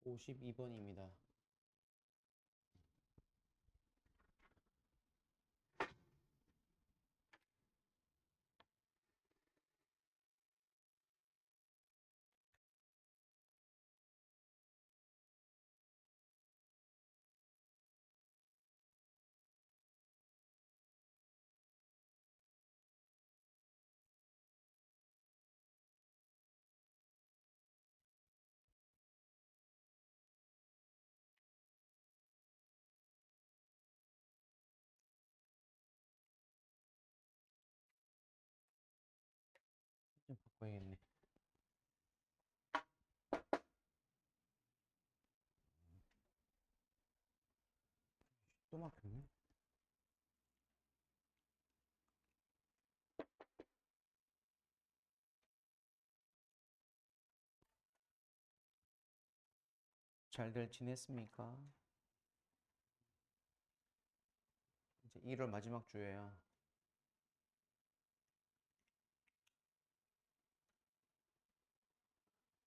52번입니다. 좀 바꿔야겠네. 또 막혔네. 잘들 지냈습니까? 이제 1월 마지막 주에요.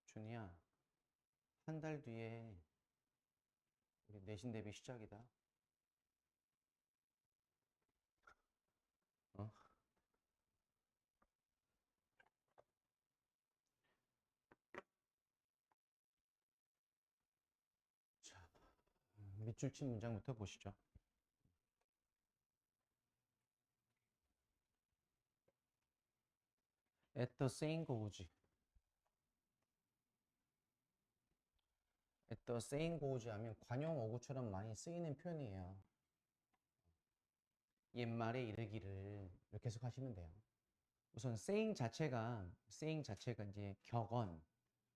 준이야, 한 달 뒤에 우리 내신 대비 시작이다. 어? 자, 밑줄 친 문장부터 보시죠. At the saying goes. At the saying goes 하면 관용 어구처럼 많이 쓰이는 표현이에요. 옛말에 이르기를 이렇게 해석하시면 돼요. 우선 saying 자체가 이제 격언,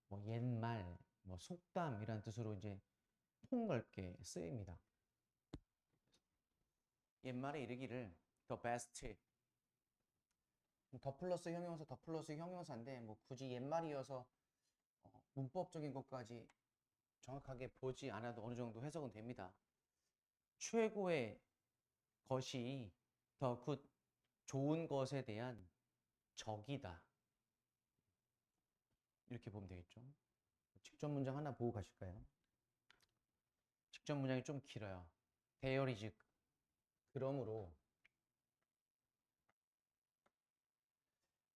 뭐 옛말, 뭐 속담 이란 뜻으로 이제 폭넓게 쓰입니다. 옛말에 이르기를 the best, 더 플러스 형용사인데 뭐 굳이 옛말이어서 문법적인 것까지 정확하게 보지 않아도 어느 정도 해석은 됩니다. 최고의 것이 더 굿, 좋은 것에 대한 적이다. 이렇게 보면 되겠죠. 직접 문장 하나 보고 가실까요? 직접 문장이 좀 길어요. There is, 그러므로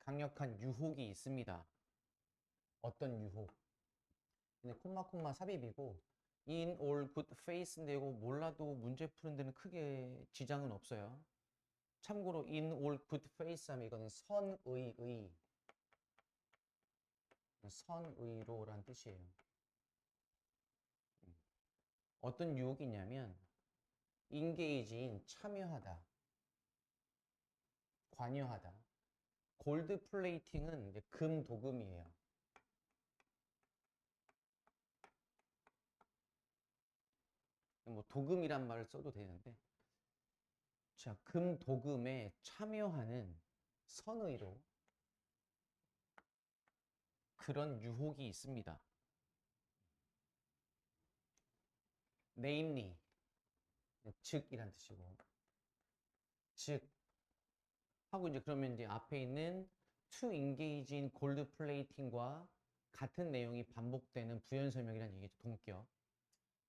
강력한 유혹이 있습니다. 어떤 유혹? 근데 콤마 삽입이고 in all good faith인데 이거 몰라도 문제 푸는 데는 크게 지장은 없어요. 참고로 in all good faith 하면 이거는 선의로란 뜻이에요. 어떤 유혹이 있냐면 engage인 참여하다, 관여하다. 골드 플레이팅은 금 도금이에요. 뭐 도금이란 말을 써도 되는데, 자, 금 도금에 참여하는 선의로 그런 유혹이 있습니다. namely, 즉이란 뜻이고, 즉 하고 이제 그러면 이제 앞에 있는 to engage in gold plating과 같은 내용이 반복되는 부연 설명이라는 얘기죠. 동격.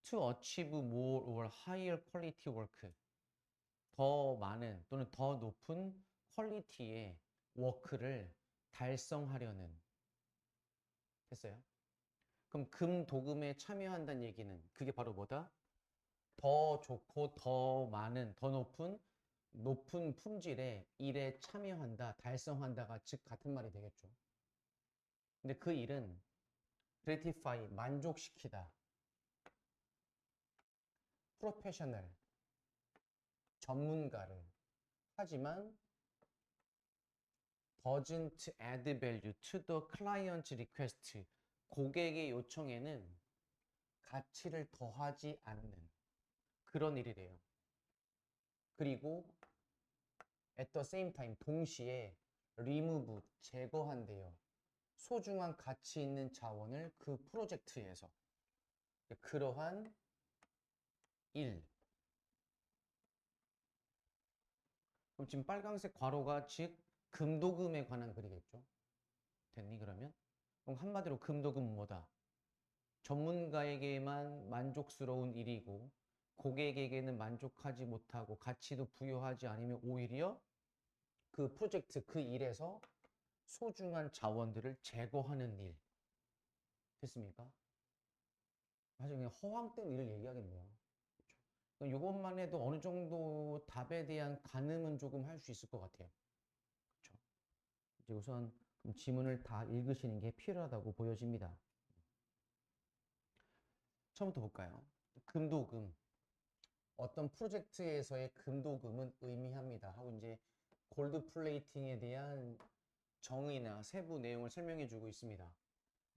to achieve more or higher quality work. 더 많은 또는 더 높은 퀄리티의 워크를 달성하려는. 됐어요? 그럼 금 도금에 참여한다는 얘기는 그게 바로 뭐다? 더 좋고 더 많은 더 높은 품질의 일에 참여한다, 달성한다가 즉 같은 말이 되겠죠. 근데 그 일은 gratify, 만족시키다, 프로페셔널, 전문가를 하지만 doesn't add value to the client's request, 고객의 요청에는 가치를 더하지 않는 그런 일이래요. 그리고 at the same time, 동시에 remove, 제거한대요. 소중한 가치 있는 자원을 그 프로젝트에서. 그러한 일. 그럼 지금 빨간색 괄호가 즉 금도금에 관한 글이겠죠. 됐니 그러면? 그럼 한마디로 금도금은 뭐다? 전문가에게만 만족스러운 일이고 고객에게는 만족하지 못하고 가치도 부여하지 않으면 오히려 그 프로젝트, 그 일에서 소중한 자원들을 제거하는 일. 됐습니까? 사실 그냥 허황된 일을 얘기하겠네요. 그렇죠? 이것만 해도 어느 정도 답에 대한 가늠은 조금 할 수 있을 것 같아요. 그렇죠? 이제 우선 그럼 지문을 다 읽으시는 게 필요하다고 보여집니다. 처음부터 볼까요? 금도금. 어떤 프로젝트에서의 금도금은 의미합니다. 하고 이제 골드 플레이팅에 대한 정의나 세부 내용을 설명해 주고 있습니다.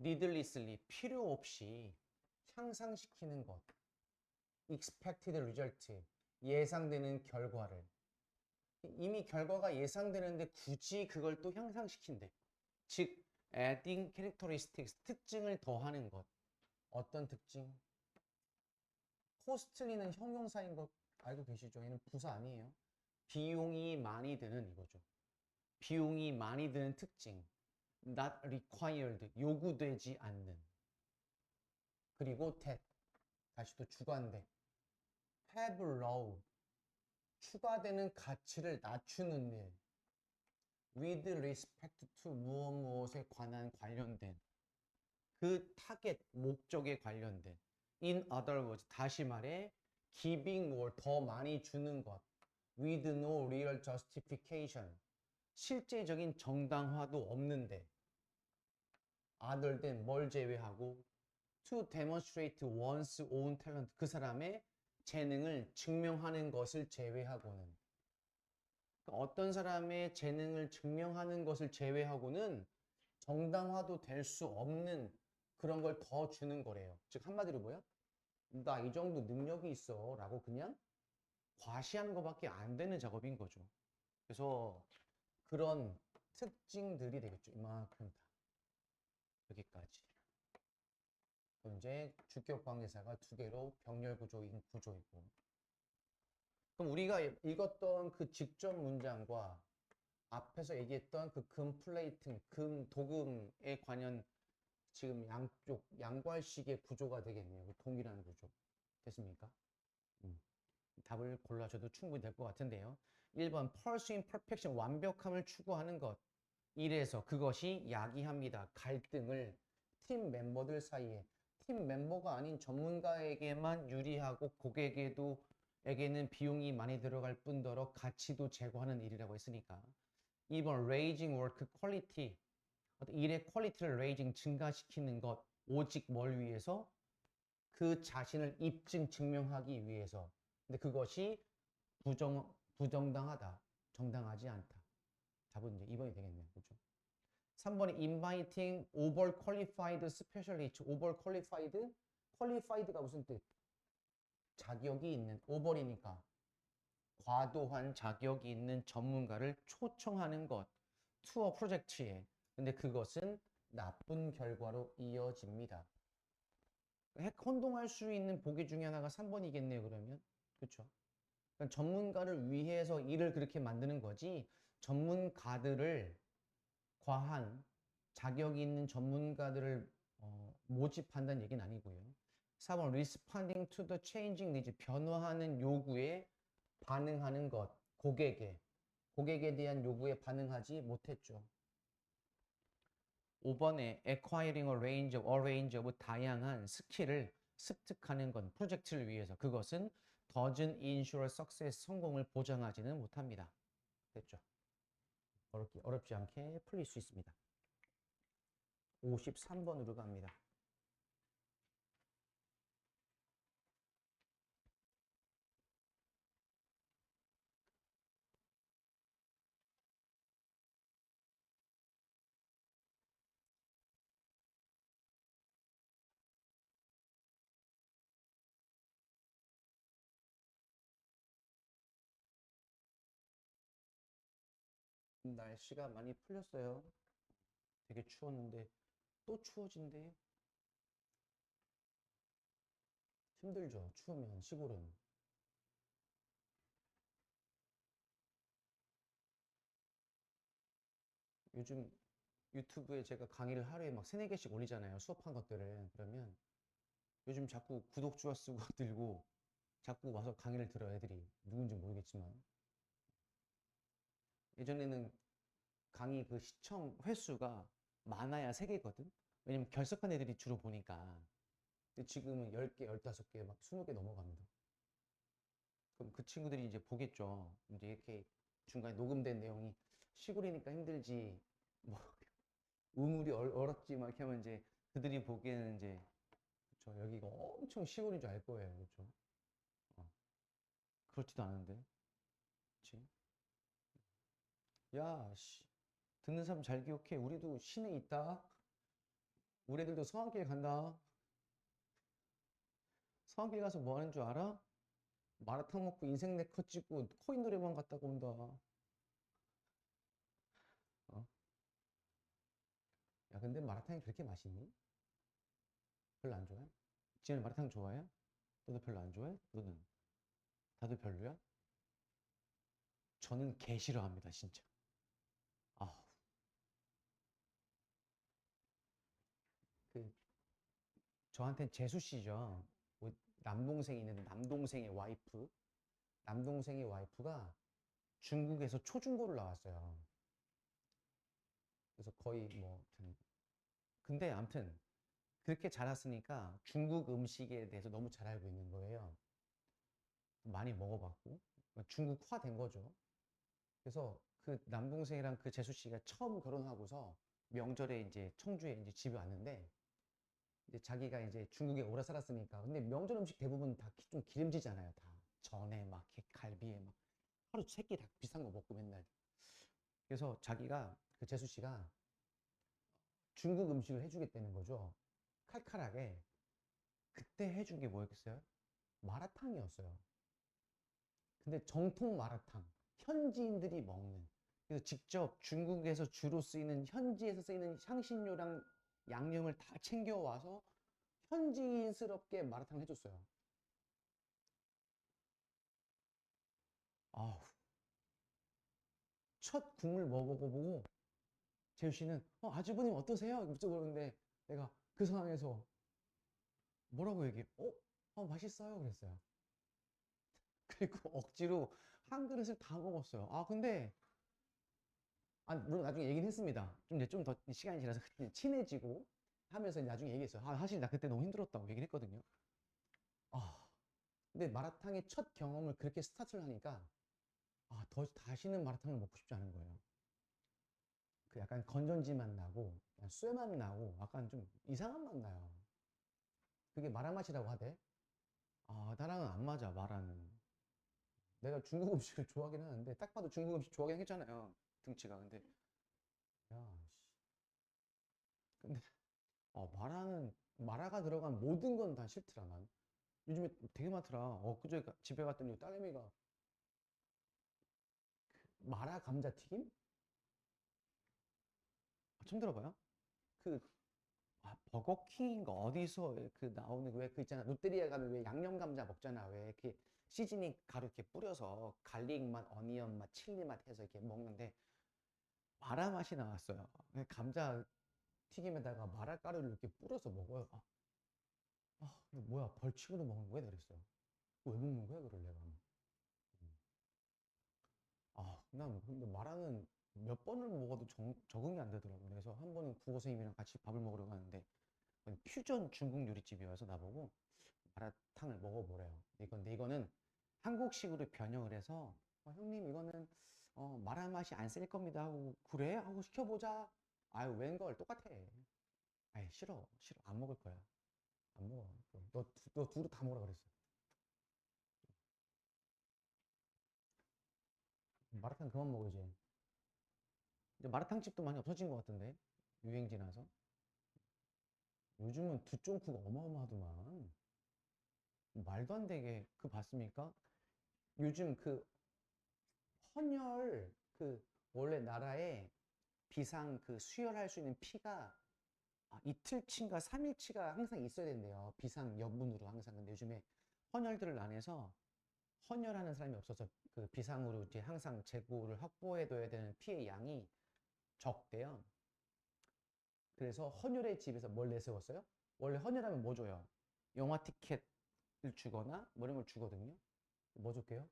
needlessly, 필요 없이 향상시키는 것. expected result, 예상되는 결과를. 이미 결과가 예상되는데 굳이 그걸 또 향상시킨대. 즉, adding characteristics, 특징을 더하는 것. 어떤 특징? 코스트리는 형용사인 거 알고 계시죠? 얘는 부사 아니에요. 비용이 많이 드는 이거죠. 비용이 많이 드는 특징. not required, 요구되지 않는. 그리고 that, 다시 또 주관대. have low, 추가되는 가치를 낮추는 일. with respect to 무엇에 관한 관련된. 그 타겟, 목적에 관련된. in other words, 다시 말해 giving more, 더 많이 주는 것. with no real justification, 실제적인 정당화도 없는데 other than 뭘 제외하고 to demonstrate one's own talent, 그 사람의 재능을 증명하는 것을 제외하고는, 그러니까 어떤 사람의 재능을 증명하는 것을 제외하고는 정당화도 될 수 없는 그런 걸 더 주는 거래요. 즉 한마디로 뭐야? 나 이 정도 능력이 있어 라고 그냥 과시하는 것밖에 안 되는 작업인 거죠. 그래서 그런 특징들이 되겠죠. 이만큼 다. 여기까지. 그럼 이제 주격 관계사가 두 개로 병렬 구조인 구조이고. 그럼 우리가 읽었던 그 직접 문장과 앞에서 얘기했던 그 금 플레이팅, 금 도금에 관련 지금 양쪽 양괄식의 구조가 되겠네요. 그 동일한 구조. 됐습니까? 답을 골라줘도 충분히 될 것 같은데요. 1번 pursuing perfection, 완벽함을 추구하는 것. 이래서 그것이 야기합니다. 갈등을 팀 멤버들 사이에, 팀 멤버가 아닌 전문가에게만 유리하고 고객에게는 비용이 많이 들어갈 뿐더러 가치도 제고하는 일이라고 했으니까. 2번 raising work quality, 일의 퀄리티를 raising, 증가시키는 것. 오직 뭘 위해서? 그 자신을 입증, 증명하기 위해서. 근데 그것이 부정당하다, 정당하지 않다. 답은 이제 2번이 되겠네요. 그렇죠? 3번에 inviting overqualified specialist. overqualified? qualified가 무슨 뜻? 자격이 있는, over이니까 과도한 자격이 있는 전문가를 초청하는 것. 투어 프로젝트에. 근데 그것은 나쁜 결과로 이어집니다. 혼동할 수 있는 보기 중에 하나가 3번이겠네요, 그러면. 그렇죠? 그러니까 전문가를 위해서 일을 그렇게 만드는 거지, 전문가들을, 과한 자격이 있는 전문가들을 모집한다는 얘기는 아니고요. 4번 responding to the changing needs, 변화하는 요구에 반응하는 것. 고객에 대한 요구에 반응하지 못했죠. 5번에 acquiring a range of 다양한 스킬을 습득하는 건 프로젝트를 위해서, 그것은 doesn't ensure success, 성공을 보장하지는 못합니다. 됐죠? 어렵지 않게 풀릴 수 있습니다. 53번으로 갑니다. 날씨가 많이 풀렸어요. 되게 추웠는데 또 추워진대요. 힘들죠. 추우면 시골은. 요즘 유튜브에 제가 강의를 하루에 막 3, 4개씩 올리잖아요. 수업한 것들을. 그러면 요즘 자꾸 구독자 수가 늘고 자꾸 와서 강의를 들어 애들이 누군지 모르겠지만 예전에는 강의 그 시청 횟수가 많아야 3개거든. 왜냐면 결석한 애들이 주로 보니까. 근데 지금은 10개, 15개, 막 20개 넘어갑니다. 그럼 그 친구들이 이제 보겠죠. 이제 이렇게 중간에 녹음된 내용이 시골이니까 힘들지, 뭐, 우물이 얼었지, 막 이렇게 하면 이제 그들이 보기에는 이제, 저 여기가 엄청 시골인 줄 알 거예요. 그렇죠? 어, 그렇지도 않은데. 그치? 야, 씨. 듣는 사람 잘 기억해. 우리도 시내 있다. 우리 애들도 성황길 간다. 성황길 가서 뭐 하는 줄 알아? 마라탕 먹고 인생 네컷 찍고 코인 노래방 갔다가 온다. 어? 야, 근데 마라탕이 그렇게 맛있니? 별로 안 좋아해? 지금 마라탕 좋아해? 너도 별로 안 좋아해? 너는? 다들 별로야? 저는 개 싫어합니다, 진짜. 아, 그 저한테는 재수 씨죠. 뭐 남동생이 있는데 남동생의 와이프, 남동생의 와이프가 중국에서 초중고를 나왔어요. 그래서 거의 뭐, 근데 아무튼 그렇게 자랐으니까 중국 음식에 대해서 너무 잘 알고 있는 거예요. 많이 먹어봤고 중국화 된 거죠. 그래서 그 남동생이랑 그 재수 씨가 처음 결혼하고서 명절에 이제 청주에 이제 집에 왔는데 이제 자기가 이제 중국에 오래 살았으니까 근데 명절 음식 대부분 다 좀 기름지잖아요. 다 전에 막 갈비에 막 하루 세끼 다 비싼 거 먹고 맨날. 그래서 자기가 그 재수 씨가 중국 음식을 해주겠다는 거죠. 칼칼하게. 그때 해준 게 뭐였겠어요? 마라탕이었어요. 근데 정통 마라탕, 현지인들이 먹는. 그래서 직접 중국에서 주로 쓰이는 현지에서 쓰이는 향신료랑 양념을 다 챙겨와서 현지인스럽게 마라탕을 해줬어요. 아우, 첫 국물 먹어보고 재우 씨는 아주버님 어떠세요? 물어보는데 내가 그 상황에서 뭐라고 얘기해? 맛있어요. 그랬어요. 그리고 억지로 한 그릇을 다 먹었어요. 아, 근데 물론 나중에 얘기는 했습니다. 좀 이제 좀 더 시간이 지나서 친해지고 하면서 나중에 얘기했어요. 사실 나 그때 너무 힘들었다고 얘기를 했거든요. 아, 근데 마라탕의 첫 경험을 그렇게 스타트를 하니까 다시는 마라탕을 먹고 싶지 않은 거예요. 그 약간 건전지 맛 나고 쇠 맛 나고 약간 좀 이상한 맛 나요. 그게 마라 맛이라고 하대. 나랑은 안 맞아, 마라는. 내가 중국 음식을 좋아하긴 하는데 딱 봐도 중국 음식 좋아하긴 했잖아요. 등치가. 근데 야, 근데 마라는 마라가 들어간 모든 건 다 싫더라 난. 요즘에 되게 많더라. 그저께 집에 갔더니 딸내미가 마라 감자튀김? 처음 들어봐요? 그 버거킹인가 어디서 그 나오는 왜 그 있잖아. 롯데리아 가면 왜 양념 감자 먹잖아. 왜 이렇게 시즈닝 가루 이렇게 뿌려서 갈릭 맛, 어니언 맛, 칠리 맛 해서 이렇게 먹는데 마라 맛이 나왔어요. 감자 튀김에다가 마라 가루를 이렇게 뿌려서 먹어요. 이거 뭐야 벌칙으로 먹는 거야? 그랬어요. 왜 먹는 거야? 그걸 내가. 난 근데 마라는 몇 번을 먹어도 적응이 안 되더라고요. 그래서 한 번은 국어 선생님이랑 같이 밥을 먹으러 가는데 퓨전 중국 요리집이어서 나보고 마라탕을 먹어보래요. 근데 이거는 한국식으로 변형을 해서 형님 이거는 마라 맛이 안 쓸 겁니다 하고 그래? 하고 시켜보자. 아유 웬걸 똑같아. 아이 싫어 싫어 안 먹을 거야. 안 먹어. 너 두루 다 먹으라 그랬어. 마라탕 그만 먹어 이제. 이제 마라탕 집도 많이 없어진 것 같던데 유행지 나서. 요즘은 두쫑쿠가 어마어마하더만. 말도 안 되게 그 봤습니까? 요즘 그 헌혈 그 원래 나라에 비상 그 수혈할 수 있는 피가 이틀치인가 3일치가 항상 있어야 된대요. 비상 여분으로 항상. 근데 요즘에 헌혈들을 안 해서 헌혈하는 사람이 없어서 그 비상으로 이제 항상 재고를 확보해둬야 되는 피의 양이 적대요. 그래서 헌혈의 집에서 뭘 내세웠어요? 원래 헌혈하면 뭐 줘요? 영화 티켓을 주거나 뭐 이런 걸 주거든요. 뭐 줄게요?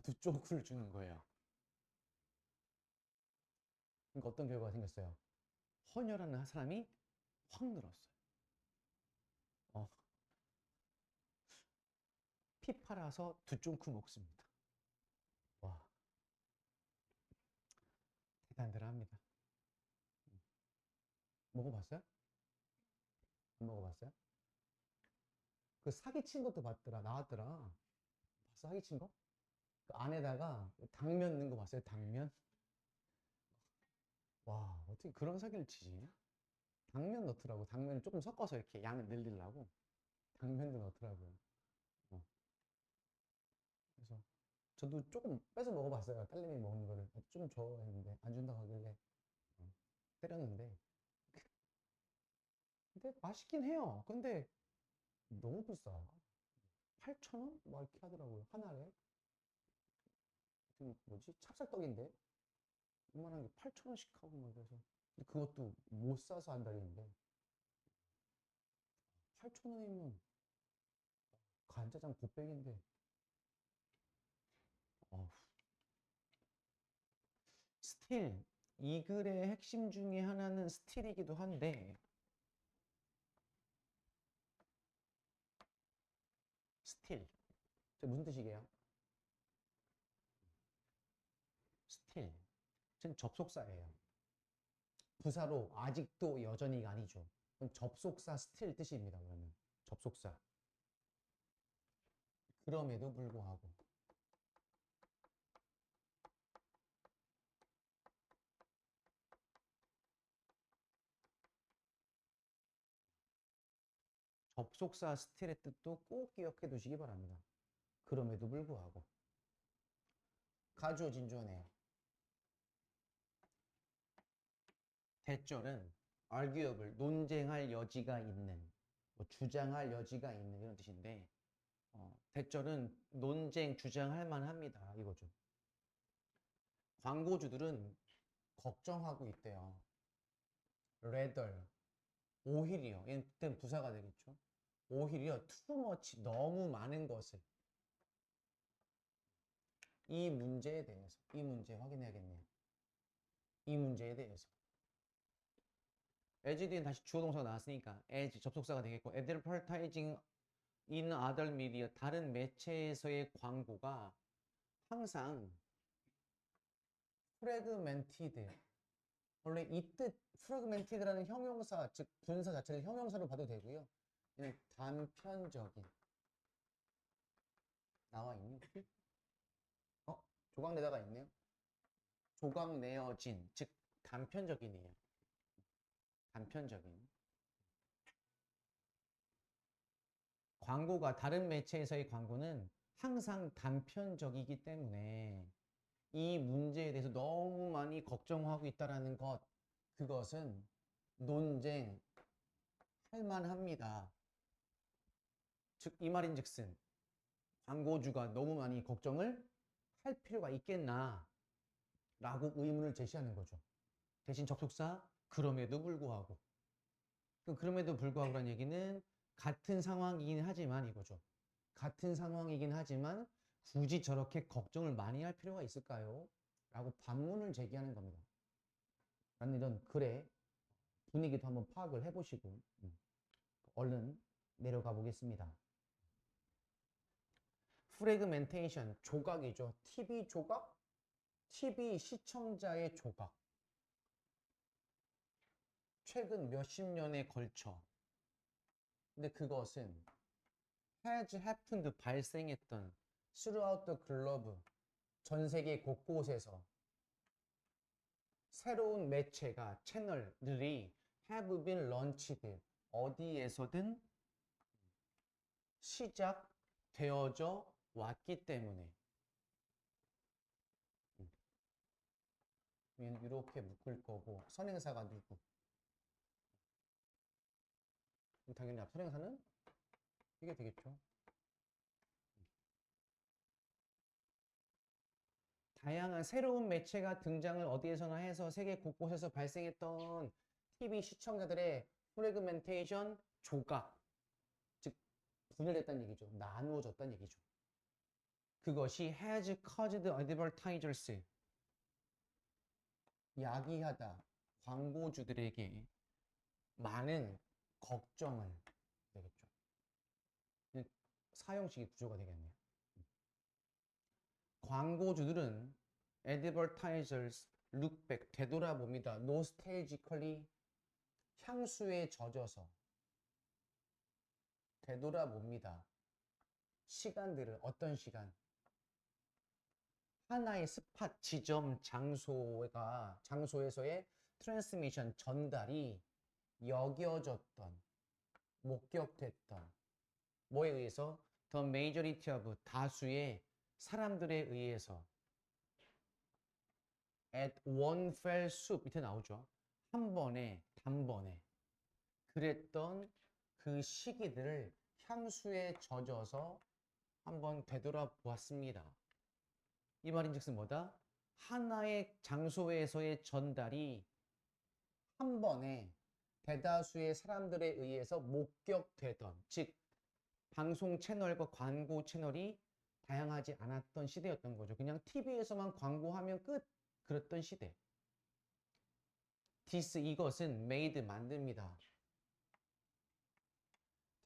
두 쪽을 주는 거예요. 그러니까 어떤 결과가 생겼어요? 헌혈하는 사람이 확 늘었어요. 어, 피 팔아서 두 쫑크 먹습니다. 와, 대단들합니다. 먹어봤어요? 안 먹어봤어요? 그 사기친 것도 봤더라, 나왔더라. 봤어, 사기친 거? 그 안에다가 당면 넣은 거 봤어요? 당면? 와, 어떻게 그런 사기를 치지? 당면 넣더라고. 당면을 조금 섞어서 이렇게 양을 늘리려고 당면도 넣더라고요. 어. 그래서 저도 조금 뺏어 먹어봤어요. 딸내미 먹는 거를 좀 줘 했는데 안 준다고 하길래 때렸는데 근데 맛있긴 해요. 근데 너무 비싸. 8,000원? 막 이렇게 하더라고요. 하나에. 뭐지? 찹쌀떡인데 이만한 게 8,000원씩 하고 막 그래서 근데 그것도 못 사서 한달인데 8,000원이면 간짜장 곱빼기인데 어후. 스틸 이 글의 핵심 중에 하나는 스틸이기도 한데 스틸 무슨 뜻이게요? 스틸 전 접속사예요. 부사로 아직도 여전히가 아니죠. 그럼 접속사 스틸 뜻입니다. 그러면 접속사 그럼에도 불구하고 접속사 스틸의 뜻도 꼭 기억해 두시기 바랍니다. 그럼에도 불구하고 가주어 진주어네요. 대절은 arguable, 논쟁할 여지가 있는, 뭐 주장할 여지가 있는 이런 뜻인데 대절은 논쟁, 주장할 만합니다. 이거죠. 광고주들은 걱정하고 있대요. rather, 오히려, 얘는 부사가 되겠죠. 오히려 too much, 너무 많은 것을 이 문제에 대해서, 이 문제 확인해야겠네요. 이 문제에 대해서 as 뒤엔 다시 주어 동사가 나왔으니까 as 접속사가 되겠고 advertising in other media 다른 매체에서의 광고가 항상 fragmented 원래 이 뜻 fragmented라는 형용사 즉 분사 자체를 형용사로 봐도 되고요. 얘는 단편적인 나와 있니? 조각내다가 있네요. 조각내어진 즉 단편적인이에요. 단편적인 광고가 다른 매체에서의 광고는 항상 단편적이기 때문에 이 문제에 대해서 너무 많이 걱정하고 있다는 것 그것은 논쟁할 만합니다. 즉 이 말인즉슨 광고주가 너무 많이 걱정을 할 필요가 있겠나 라고 의문을 제시하는 거죠. 대신 접속사 그럼에도 불구하고 그럼에도 불구하고라는 얘기는 같은 상황이긴 하지만 이거죠. 같은 상황이긴 하지만 굳이 저렇게 걱정을 많이 할 필요가 있을까요? 라고 반문을 제기하는 겁니다. 라는 이런 글의 분위기도 한번 파악을 해보시고 얼른 내려가 보겠습니다. 프래그멘테이션, 조각이죠. TV 조각? TV 시청자의 조각. 최근 몇십 년에 걸쳐. 근데 그것은 has happened 발생했던 throughout the globe 전 세계 곳곳에서 새로운 매체가 채널들이 have been launched 어디에서든 시작되어져 왔기 때문에 이렇게 묶을 거고 선행사가 누구? 당연히 앞 선행사는 이게 되겠죠. 다양한 새로운 매체가 등장을 어디에서나 해서 세계 곳곳에서 발생했던 TV 시청자들의 프래그멘테이션 조각 즉 분열됐다는 얘기죠. 나누어졌다는 얘기죠. 그것이 has caused advertisers, 야기하다, 광고주들에게 많은 걱정을 되겠죠. 사형식의 구조가 되겠네요. 광고주들은 advertisers look back, 되돌아봅니다. nostalgically, 향수에 젖어서 되돌아봅니다. 시간들을, 어떤 시간? 하나의 스팟, 지점, 장소에서의 트랜스미션, 전달이 여겨졌던, 목격됐던, 뭐에 의해서? The majority of, 다수의 사람들에 의해서 at one fell swoop, 밑에 나오죠. 한 번에, 단번에 그랬던 그 시기들을 향수에 젖어서 한번 되돌아보았습니다. 이 말인즉슨 뭐다? 하나의 장소에서의 전달이 한 번에 대다수의 사람들에 의해서 목격되던, 즉 방송 채널과 광고 채널이 다양하지 않았던 시대였던 거죠. 그냥 TV에서만 광고하면 끝, 그랬던 시대. This, 이것은 made, 만듭니다.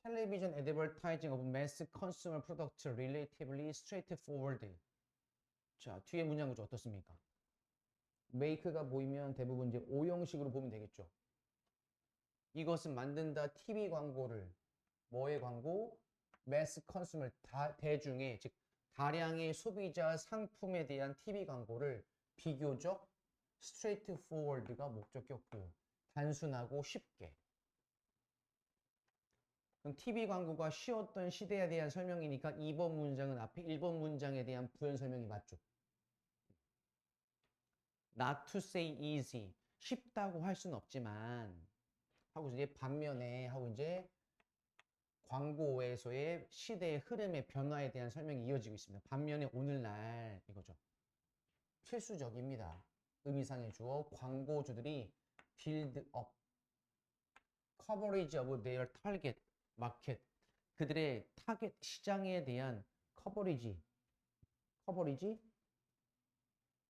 Television advertising of mass consumer products relatively straightforward. 자, 뒤에 문장 구조 어떻습니까? make가 보이면 대부분 이제 오형식으로 보면 되겠죠. 이것은 만든다, TV 광고를. 뭐의 광고? mass consumer, 대중의, 즉 다량의 소비자 상품에 대한 TV 광고를 비교적 straightforward가 목적격구, 단순하고 쉽게. 그럼 TV 광고가 쉬웠던 시대에 대한 설명이니까 2번 문장은 앞에 1번 문장에 대한 부연 설명이 맞죠. Not to say easy, 쉽다고 할 수는 없지만 하고 이제 반면에 하고 이제 광고에서의 시대의 흐름의 변화에 대한 설명이 이어지고 있습니다. 반면에 오늘날 이거죠. 필수적입니다. 의미상의 주어, 광고주들이 build up coverage of their target market, 그들의 타겟 시장에 대한 커버리지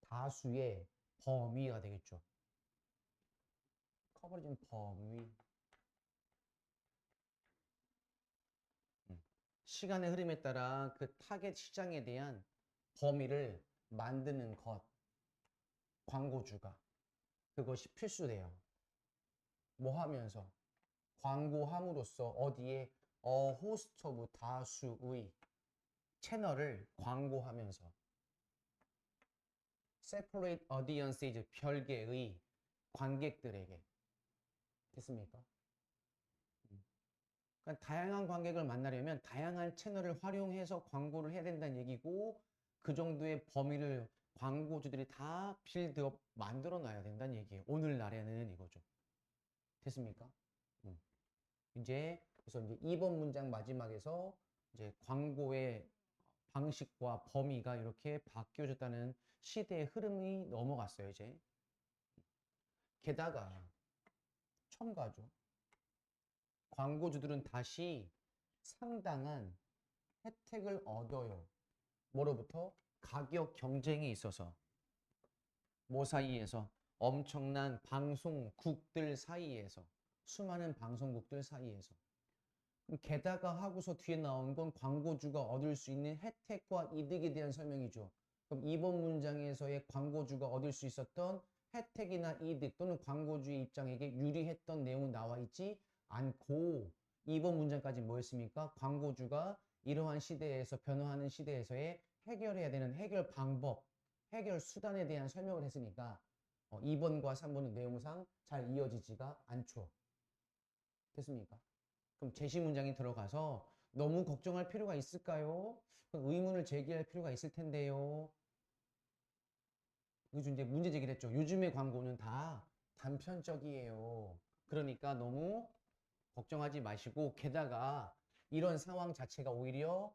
다수의 범위가 되겠죠. 커버리지는 범위. 시간의 흐름에 따라 그 타겟 시장에 대한 범위를 만드는 것, 광고주가. 그것이 필수돼요. 뭐 하면서? 광고함으로써 어디에? host of, 다수의 채널을 광고하면서. separate audiences, 별개의 관객들에게. 됐습니까? 그러니까 다양한 관객을 만나려면 다양한 채널을 활용해서 광고를 해야 된다는 얘기고, 그 정도의 범위를 광고주들이 다 빌드업 만들어 놔야 된다는 얘기예요. 오늘날에는 이거죠. 됐습니까? 이제 그래서 이제 2번 문장 마지막에서 이제 광고의 방식과 범위가 이렇게 바뀌어졌다는 시대의 흐름이 넘어갔어요, 이제. 게다가 첨가죠. 광고주들은 다시 상당한 혜택을 얻어요. 뭐로부터? 가격 경쟁에 있어서. 뭐 사이에서? 엄청난 방송국들 사이에서. 수많은 방송국들 사이에서. 게다가 하고서 뒤에 나온 건 광고주가 얻을 수 있는 혜택과 이득에 대한 설명이죠. 그럼 2번 문장에서의 광고주가 얻을 수 있었던 혜택이나 이득 또는 광고주의 입장에게 유리했던 내용은 나와 있지 않고, 2번 문장까지 뭐였습니까? 광고주가 이러한 시대에서, 변화하는 시대에서의 해결해야 되는 해결 방법, 해결 수단에 대한 설명을 했으니까 2번과 3번은 내용상 잘 이어지지가 않죠. 됐습니까? 그럼 제시 문장이 들어가서 너무 걱정할 필요가 있을까요? 의문을 제기할 필요가 있을 텐데요. 그래서 이제 문제 제기를 했죠. 요즘의 광고는 다 단편적이에요. 그러니까 너무 걱정하지 마시고, 게다가 이런 상황 자체가 오히려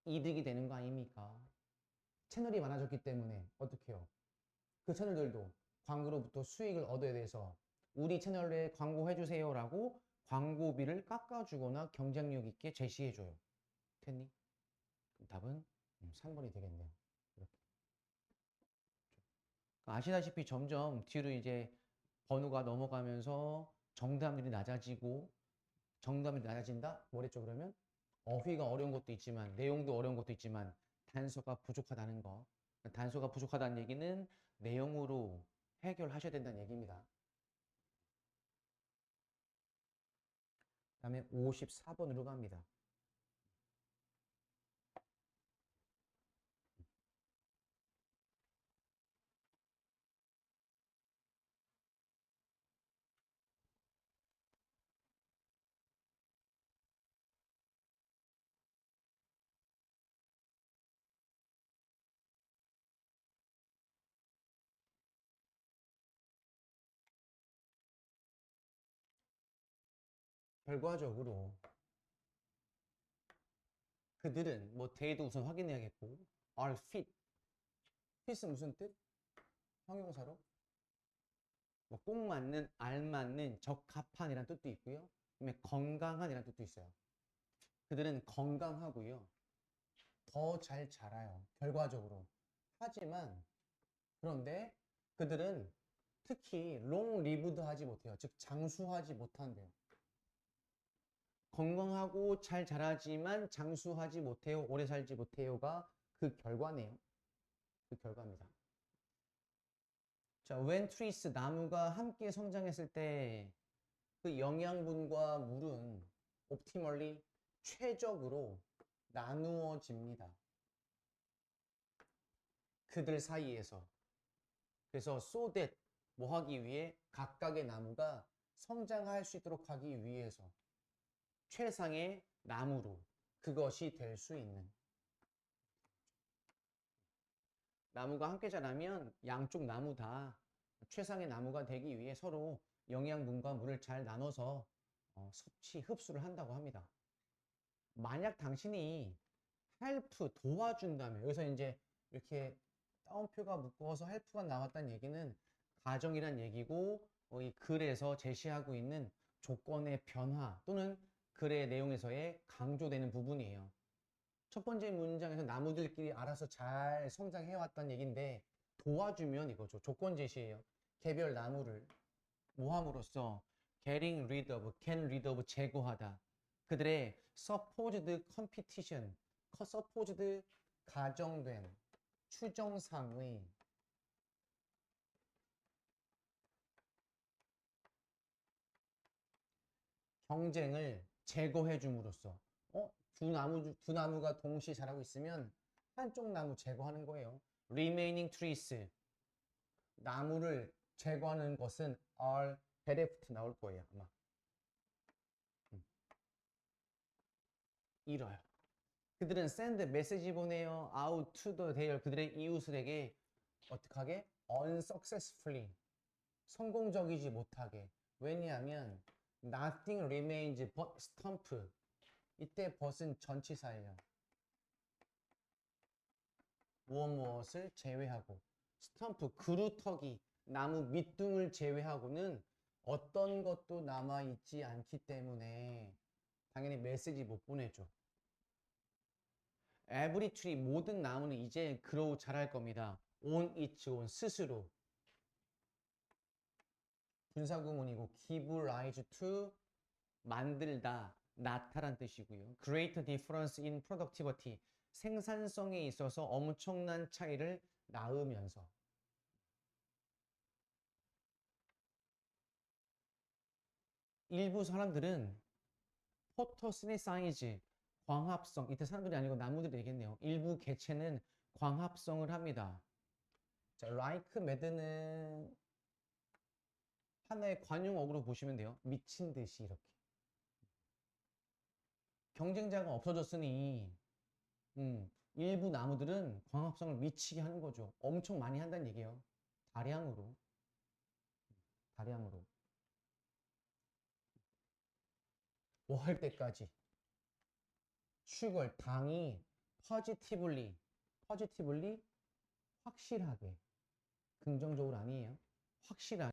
이득이 되는 거 아닙니까? 채널이 많아졌기 때문에 어떻게 해요? 그 채널들도 광고로부터 수익을 얻어야 돼서 우리 채널에 광고해주세요 라고 광고비를 깎아주거나 경쟁력 있게 제시해줘요. 됐니? 그럼 답은 3번이 되겠네요. 이렇게. 아시다시피 점점 뒤로 이제 번호가 넘어가면서 정답률이 낮아지고 정답률이 낮아진다? 뭐랬죠 그러면? 어휘가 어려운 것도 있지만 내용도 어려운 것도 있지만 단서가 부족하다는 거. 단서가 부족하다는 얘기는 내용으로 해결하셔야 된다는 얘기입니다. 다음에 54번으로 갑니다. 결과적으로 그들은 뭐 they도 우선 확인해야겠고 are fit. fit은 무슨 뜻? 형용사로 뭐 꼭 맞는, 알맞는, 적합한이라는 뜻도 있고요. 그다음에 건강한이라는 뜻도 있어요. 그들은 건강하고요. 더 잘 자라요. 결과적으로. 하지만 그런데 그들은 특히 롱 리브드 하지 못해요. 즉 장수하지 못한대요. 건강하고 잘 자라지만 장수하지 못해요. 오래 살지 못해요가 그 결과네요. 그 결과입니다. 자, when trees 나무가 함께 성장했을 때 그 영양분과 물은 optimally 최적으로 나누어집니다. 그들 사이에서. 그래서 so that 뭐 하기 위해 각각의 나무가 성장할 수 있도록 하기 위해서 최상의 나무로 그것이 될 수 있는. 나무가 함께 자라면 양쪽 나무 다 최상의 나무가 되기 위해 서로 영양분과 물을 잘 나눠서 섭취, 흡수를 한다고 합니다. 만약 당신이 help, 도와준다면 여기서 이제 이렇게 따옴표가 묶어서 help가 나왔다는 얘기는 가정이란 얘기고 이 글에서 제시하고 있는 조건의 변화 또는 글의 내용에서의 강조되는 부분이에요. 첫 번째 문장에서 나무들끼리 알아서 잘 성장해왔다는 얘기인데 도와주면 이거죠. 조건 제시예요. 개별 나무를 모함으로써 getting rid of, get rid of 제거하다. 그들의 supposed competition, supposed 가정된 추정상의 경쟁을 제거해 줌으로써 두 나무가 동시에 자라고 있으면 한쪽 나무 제거하는 거예요. remaining trees 나무를 제거하는 것은 are bereft 나올 거예요 아마. 이뤄요. 그들은 send 메시지 보내요. out to the their 그들의 이웃들에게 어떻게 하게? unsuccessfully 성공적이지 못하게. 왜냐하면 nothing remains but stump. 이때 but은 전치사예요. 무엇을 제외하고 스탬프 그루터기 나무 밑둥을 제외하고는 어떤 것도 남아있지 않기 때문에 당연히 메시지 못 보내죠. Every tree 모든 나무는 이제 grow 자랄 겁니다. on its own 스스로 분사구문이고 give rise to 만들다 나타란 뜻이고요. Great difference in productivity 생산성에 있어서 엄청난 차이를 낳으면서 일부 사람들은 포토시네사이즈 광합성 이때 사람들이 아니고 나무들이 되겠네요. 일부 개체는 광합성을 합니다. 자, like mad는 하나의 관용어구로 보시면 돼요. 미친 듯이 이렇게. 경쟁자가 없어졌으니 일부 나무들은 광합성을 미치게 하는 거죠. 엄청 많이 한다는 얘기예요. 다량으로. 다량으로. 뭐 할 때까지. 슈걸, 당이 positively 확실하게. 긍정적으로 아니에요. 확실하게.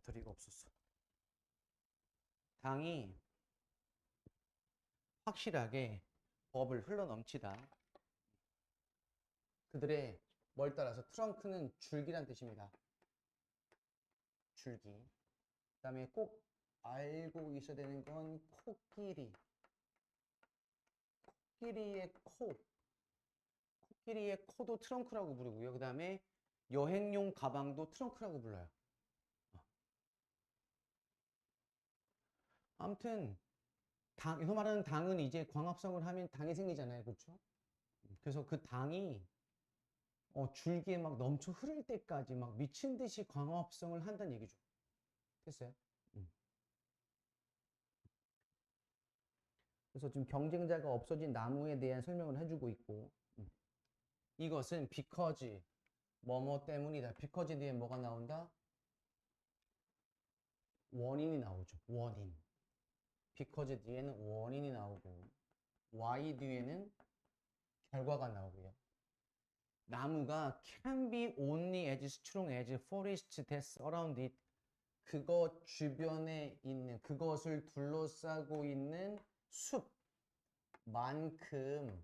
배터리가 없었어. 당이 확실하게 법을 흘러넘치다. 그들의 뭘 따라서 트렁크는 줄기란 뜻입니다. 줄기. 그 다음에 꼭 알고 있어야 되는 건 코끼리. 코끼리의 코. 코끼리의 코도 트렁크라고 부르고요. 그 다음에 여행용 가방도 트렁크라고 불러요. 아무튼 여기서 말하는 당은 이제 광합성을 하면 당이 생기잖아요. 그렇죠? 그래서 그 당이 줄기에 막 넘쳐 흐를 때까지 막 미친 듯이 광합성을 한다는 얘기죠. 됐어요? 그래서 지금 경쟁자가 없어진 나무에 대한 설명을 해주고 있고, 이것은 because 뭐뭐 때문이다. because 뒤에 뭐가 나온다? 원인이 나오죠. 원인. because 뒤에는 원인이 나오고, why 뒤에는 결과가 나오고요. 나무가 can be only as strong as forest that's around it. 그것 주변에 있는, 그것을 둘러싸고 있는 숲만큼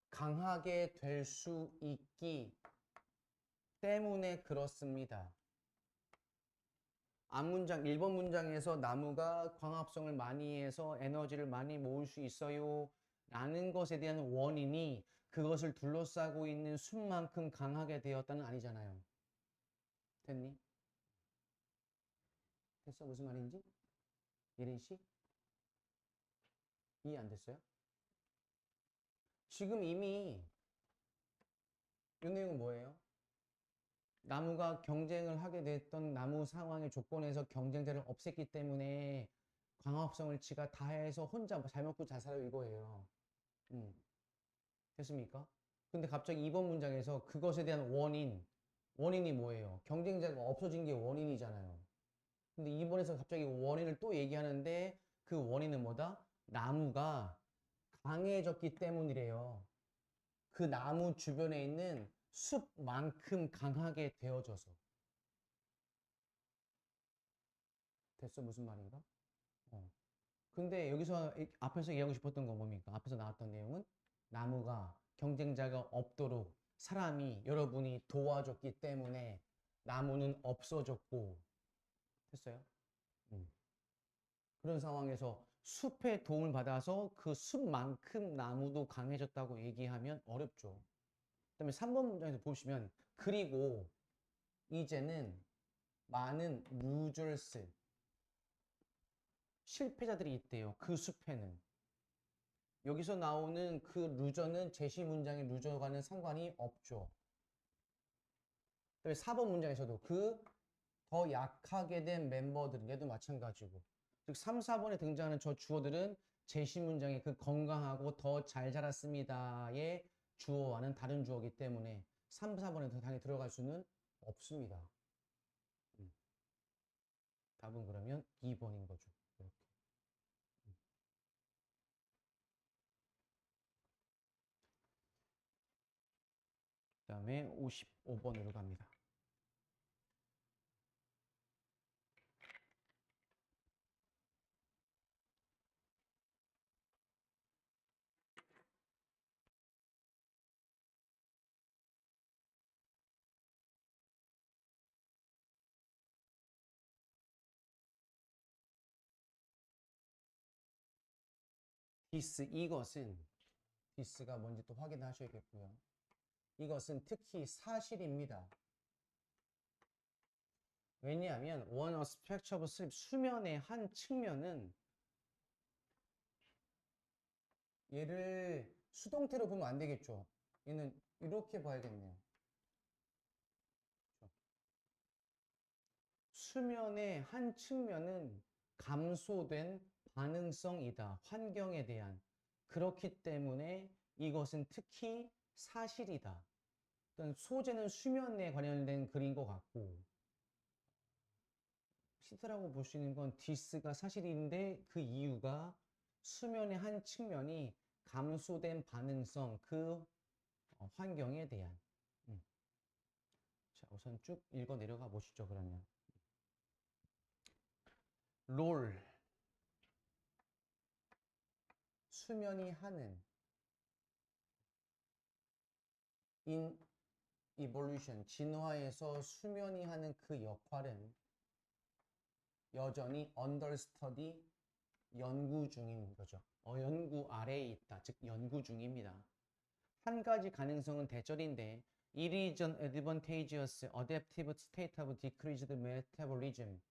강하게 될 수 있기 때문에 그렇습니다. 앞문장, 1번 문장에서 나무가 광합성을 많이 해서 에너지를 많이 모을 수 있어요 라는 것에 대한 원인이 그것을 둘러싸고 있는 숲만큼 강하게 되었다는 아니잖아요. 됐니? 됐어? 무슨 말인지? 예린 씨? 이해 안 됐어요? 지금 이미 이 내용은 뭐예요? 나무가 경쟁을 하게 됐던 나무 상황의 조건에서 경쟁자를 없앴기 때문에 광합성을 지가 다 해서 혼자 잘 먹고 잘 살아요 이거예요. 됐습니까? 근데 갑자기 이번 문장에서 그것에 대한 원인이 뭐예요? 경쟁자가 없어진 게 원인이잖아요. 근데 이번에서 갑자기 원인을 또 얘기하는데 그 원인은 뭐다? 나무가 강해졌기 때문이래요. 그 나무 주변에 있는 숲만큼 강하게 되어져서. 됐어? 무슨 말인가? 근데 여기서 앞에서 얘기하고 싶었던 건 뭡니까? 앞에서 나왔던 내용은 나무가 경쟁자가 없도록 사람이 여러분이 도와줬기 때문에 나무는 없어졌고 됐어요? 그런 상황에서 숲의 도움을 받아서 그 숲만큼 나무도 강해졌다고 얘기하면 어렵죠. 그다음에 3번 문장에서 보시면 그리고 이제는 많은 루저스 실패자들이 있대요. 그 숲에는. 여기서 나오는 그 루저는 제시 문장의 루저와는 상관이 없죠. 그다음에 4번 문장에서도 그 더 약하게 된 멤버들에도 마찬가지고. 즉 3, 4번에 등장하는 저 주어들은 제시 문장의 그 건강하고 더 잘 자랐습니다의 주어와는 다른 주어이기 때문에 3, 4번에 당연히 들어갈 수는 없습니다. 답은 그러면 2번인 거죠. 이렇게. 그 다음에 55번으로 갑니다. 디스가 뭔지 또 확인하셔야겠고요. 이것은 특히 사실입니다. 왜냐하면 one aspect of sleep, 수면의 한 측면은 얘를 수동태로 보면 안 되겠죠. 얘는 이렇게 봐야겠네요. 수면의 한 측면은 감소된 반응성이다. 환경에 대한. 그렇기 때문에 이것은 특히 사실이다. 일단 소재는 수면에 관련된 글인 것 같고 시트라고 볼 수 있는 건 디스가 사실인데 그 이유가 수면의 한 측면이 감소된 반응성, 그 환경에 대한. 자, 우선 쭉 읽어 내려가 보시죠. 그러면 롤 수면이 하는 in evolution 진화에서 수면이 하는 그 역할은 여전히 understudy 연구 중인 거죠. 연구 아래에 있다. 즉 연구 중입니다. 한 가지 가능성은 대절인데 it is an advantageous adaptive state of decreased metabolism.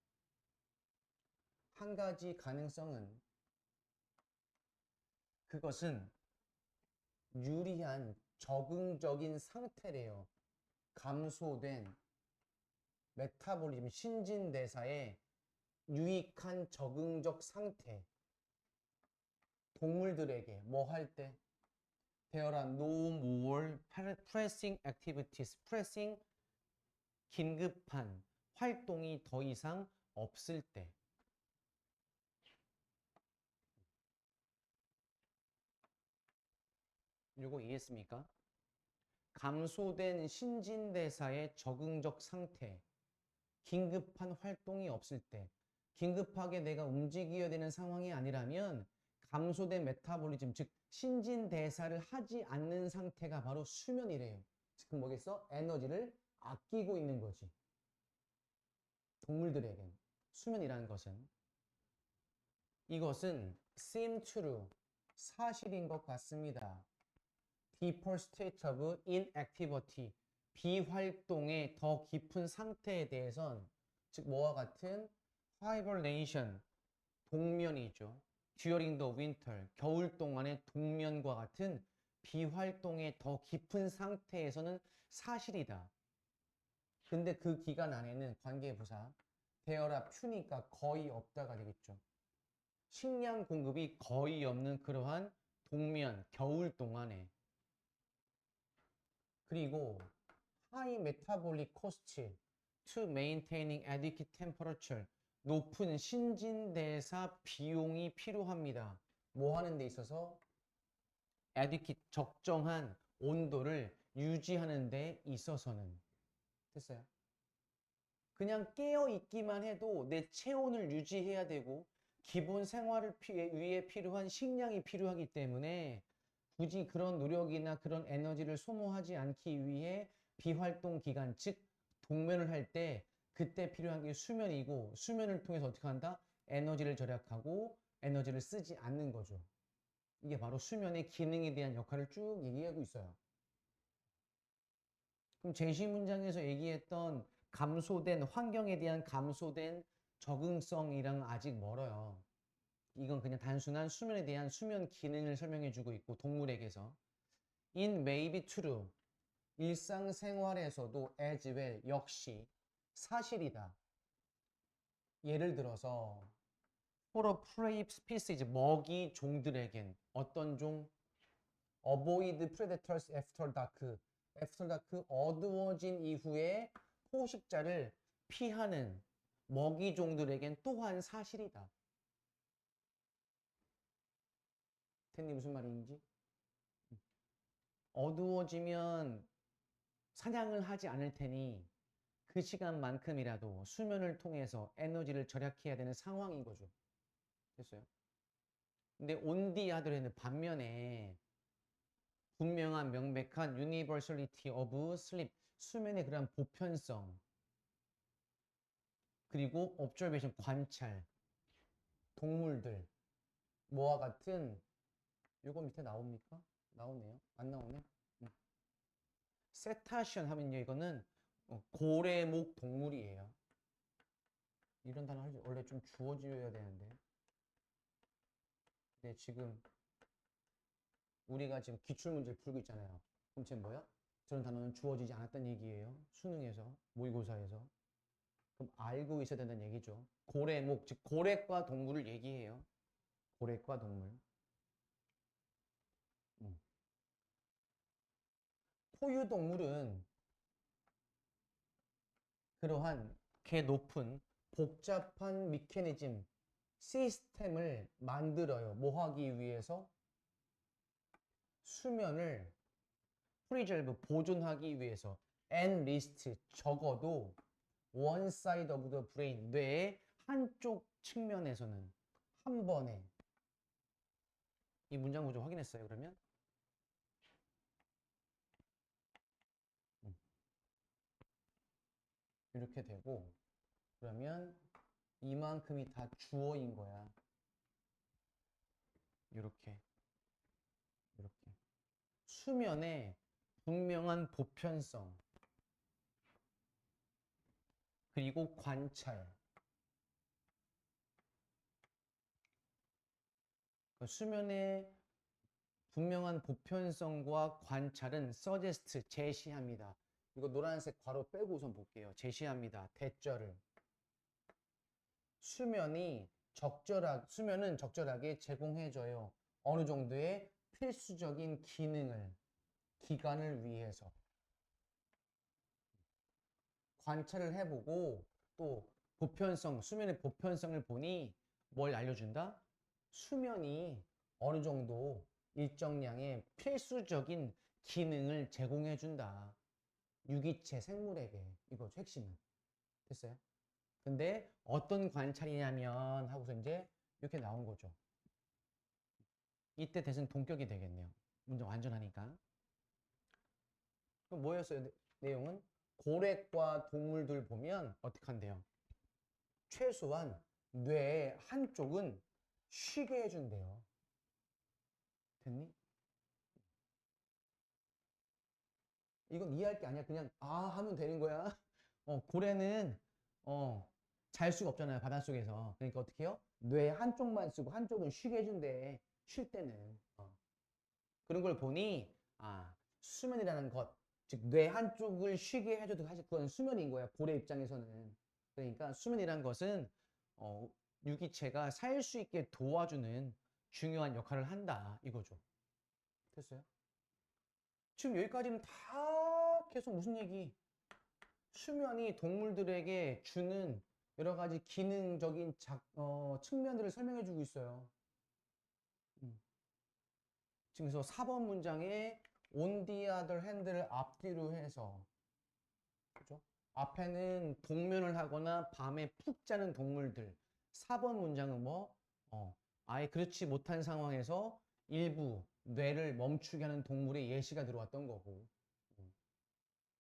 한 가지 가능성은 그것은 유리한 적응적인 상태래요. 감소된 메타볼리즘 신진대사의 유익한 적응적 상태. 동물들에게 뭐 할 때? There are no more pressing activities. pressing 긴급한 활동이 더 이상 없을 때. 이거 이해했습니까? 감소된 신진대사의 적응적 상태. 긴급한 활동이 없을 때. 긴급하게 내가 움직여야 되는 상황이 아니라면 감소된 메타볼리즘, 즉 신진대사를 하지 않는 상태가 바로 수면이래요. 즉 뭐겠어? 에너지를 아끼고 있는 거지. 동물들에겐 수면이라는 것은 이것은 seem true 사실인 것 같습니다. deeper state of inactivity 비활동의 더 깊은 상태에 대해선 즉 뭐와 같은 hibernation 동면이죠. during the winter 겨울 동안의 동면과 같은 비활동의 더 깊은 상태에서는 사실이다. 근데 그 기간 안에는 관계부사 대열합 퓨니까 거의 없다가 되겠죠. 식량 공급이 거의 없는 그러한 동면 겨울 동안에 그리고 high metabolic cost to maintaining adequate temperature 높은 신진대사 비용이 필요합니다. 뭐 하는 데 있어서? adequate 적정한 온도를 유지하는 데 있어서는 됐어요? 그냥 깨어 있기만 해도 내 체온을 유지해야 되고 기본 생활을 위해 필요한 식량이 필요하기 때문에 굳이 그런 노력이나 그런 에너지를 소모하지 않기 위해 비활동 기간, 즉 동면을 할 때 그때 필요한 게 수면이고 수면을 통해서 어떻게 한다? 에너지를 절약하고 에너지를 쓰지 않는 거죠. 이게 바로 수면의 기능에 대한 역할을 쭉 얘기하고 있어요. 그럼 제시 문장에서 얘기했던 감소된 환경에 대한 감소된 적응성이랑 아직 멀어요. 이건 그냥 단순한 수면에 대한 수면 기능을 설명해 주고 있고 동물에게서 in may be true 일상생활에서도 as well 역시 사실이다. 예를 들어서 for a prey species 먹이 종들에겐 어떤 종? avoid predators after dark after dark 어두워진 이후에 포식자를 피하는 먹이 종들에겐 또한 사실이다. 텐니 무슨 말인지? 어두워지면 사냥을 하지 않을 테니 그 시간만큼이라도 수면을 통해서 에너지를 절약해야 되는 상황인 거죠. 됐어요? 근데 온디아들에는 반면에 분명한 명백한 universality of sleep 수면의 그런 보편성 그리고 observation 관찰 동물들 뭐와 같은 요거 밑에 나옵니까? 나오네요. 안 나오네. 세타시언 하면요 이거는 고래목 동물이에요. 이런 단어 원래 좀 주어져야 되는데 근데 지금 우리가 지금 기출문제를 풀고 있잖아요. 그럼 지금 뭐야? 저런 단어는 주어지지 않았다는 얘기예요. 수능에서 모의고사에서. 그럼 알고 있어야 된다는 얘기죠. 고래목 즉 고래과 동물을 얘기해요. 고래과 동물. 포유동물은 그러한 개 높은 복잡한 미케니즘 시스템을 만들어요. 뭐 하기 위해서? 수면을 프리저브 보존하기 위해서 and least 적어도 one side of the brain 뇌의 한쪽 측면에서는 한 번에 이 문장 구조 확인했어요. 그러면 이렇게 되고 그러면 이만큼이 다 주어인 거야. 이렇게 이렇게 수면에 분명한 보편성 그리고 관찰 수면의 분명한 보편성과 관찰은 suggest 제시합니다. 이거 노란색 괄호 빼고 우선 볼게요. 제시합니다. 대절을 수면은 적절하게 제공해줘요. 어느 정도의 필수적인 기간을 위해서 관찰을 해보고 또 수면의 보편성을 보니 뭘 알려준다? 수면이 어느 정도 일정량의 필수적인 기능을 제공해준다. 유기체 생물에게 이거죠. 핵심은. 됐어요? 근데 어떤 관찰이냐면 하고서 이제 이렇게 나온 거죠. 이때 대신 동격이 되겠네요. 문제 완전하니까. 그럼 뭐였어요? 내용은 고래과 동물들 보면 어떻게 한대요? 최소한 뇌의 한쪽은 쉬게 해준대요. 됐니? 이건 이해할 게 아니야. 그냥 하면 되는 거야. 고래는 잘 수가 없잖아요. 바닷속에서. 그러니까 어떻게 해요? 뇌 한쪽만 쓰고 한쪽은 쉬게 해준대. 쉴 때는. 그런 걸 보니 수면이라는 것, 즉 뇌 한쪽을 쉬게 해줘도 사실 그건 수면인 거야. 고래 입장에서는. 그러니까 수면이란 것은 유기체가 살 수 있게 도와주는 중요한 역할을 한다. 이거죠. 됐어요? 지금 여기까지는 다 계속 무슨 얘기? 수면이 동물들에게 주는 여러 가지 기능적인 측면들을 설명해 주고 있어요. 지금 그래서 4번 문장에 on the other hand를 앞뒤로 해서 그죠? 앞에는 동면을 하거나 밤에 푹 자는 동물들. 4번 문장은 뭐? 아예 그렇지 못한 상황에서 일부 뇌를 멈추게 하는 동물의 예시가 들어왔던 거고.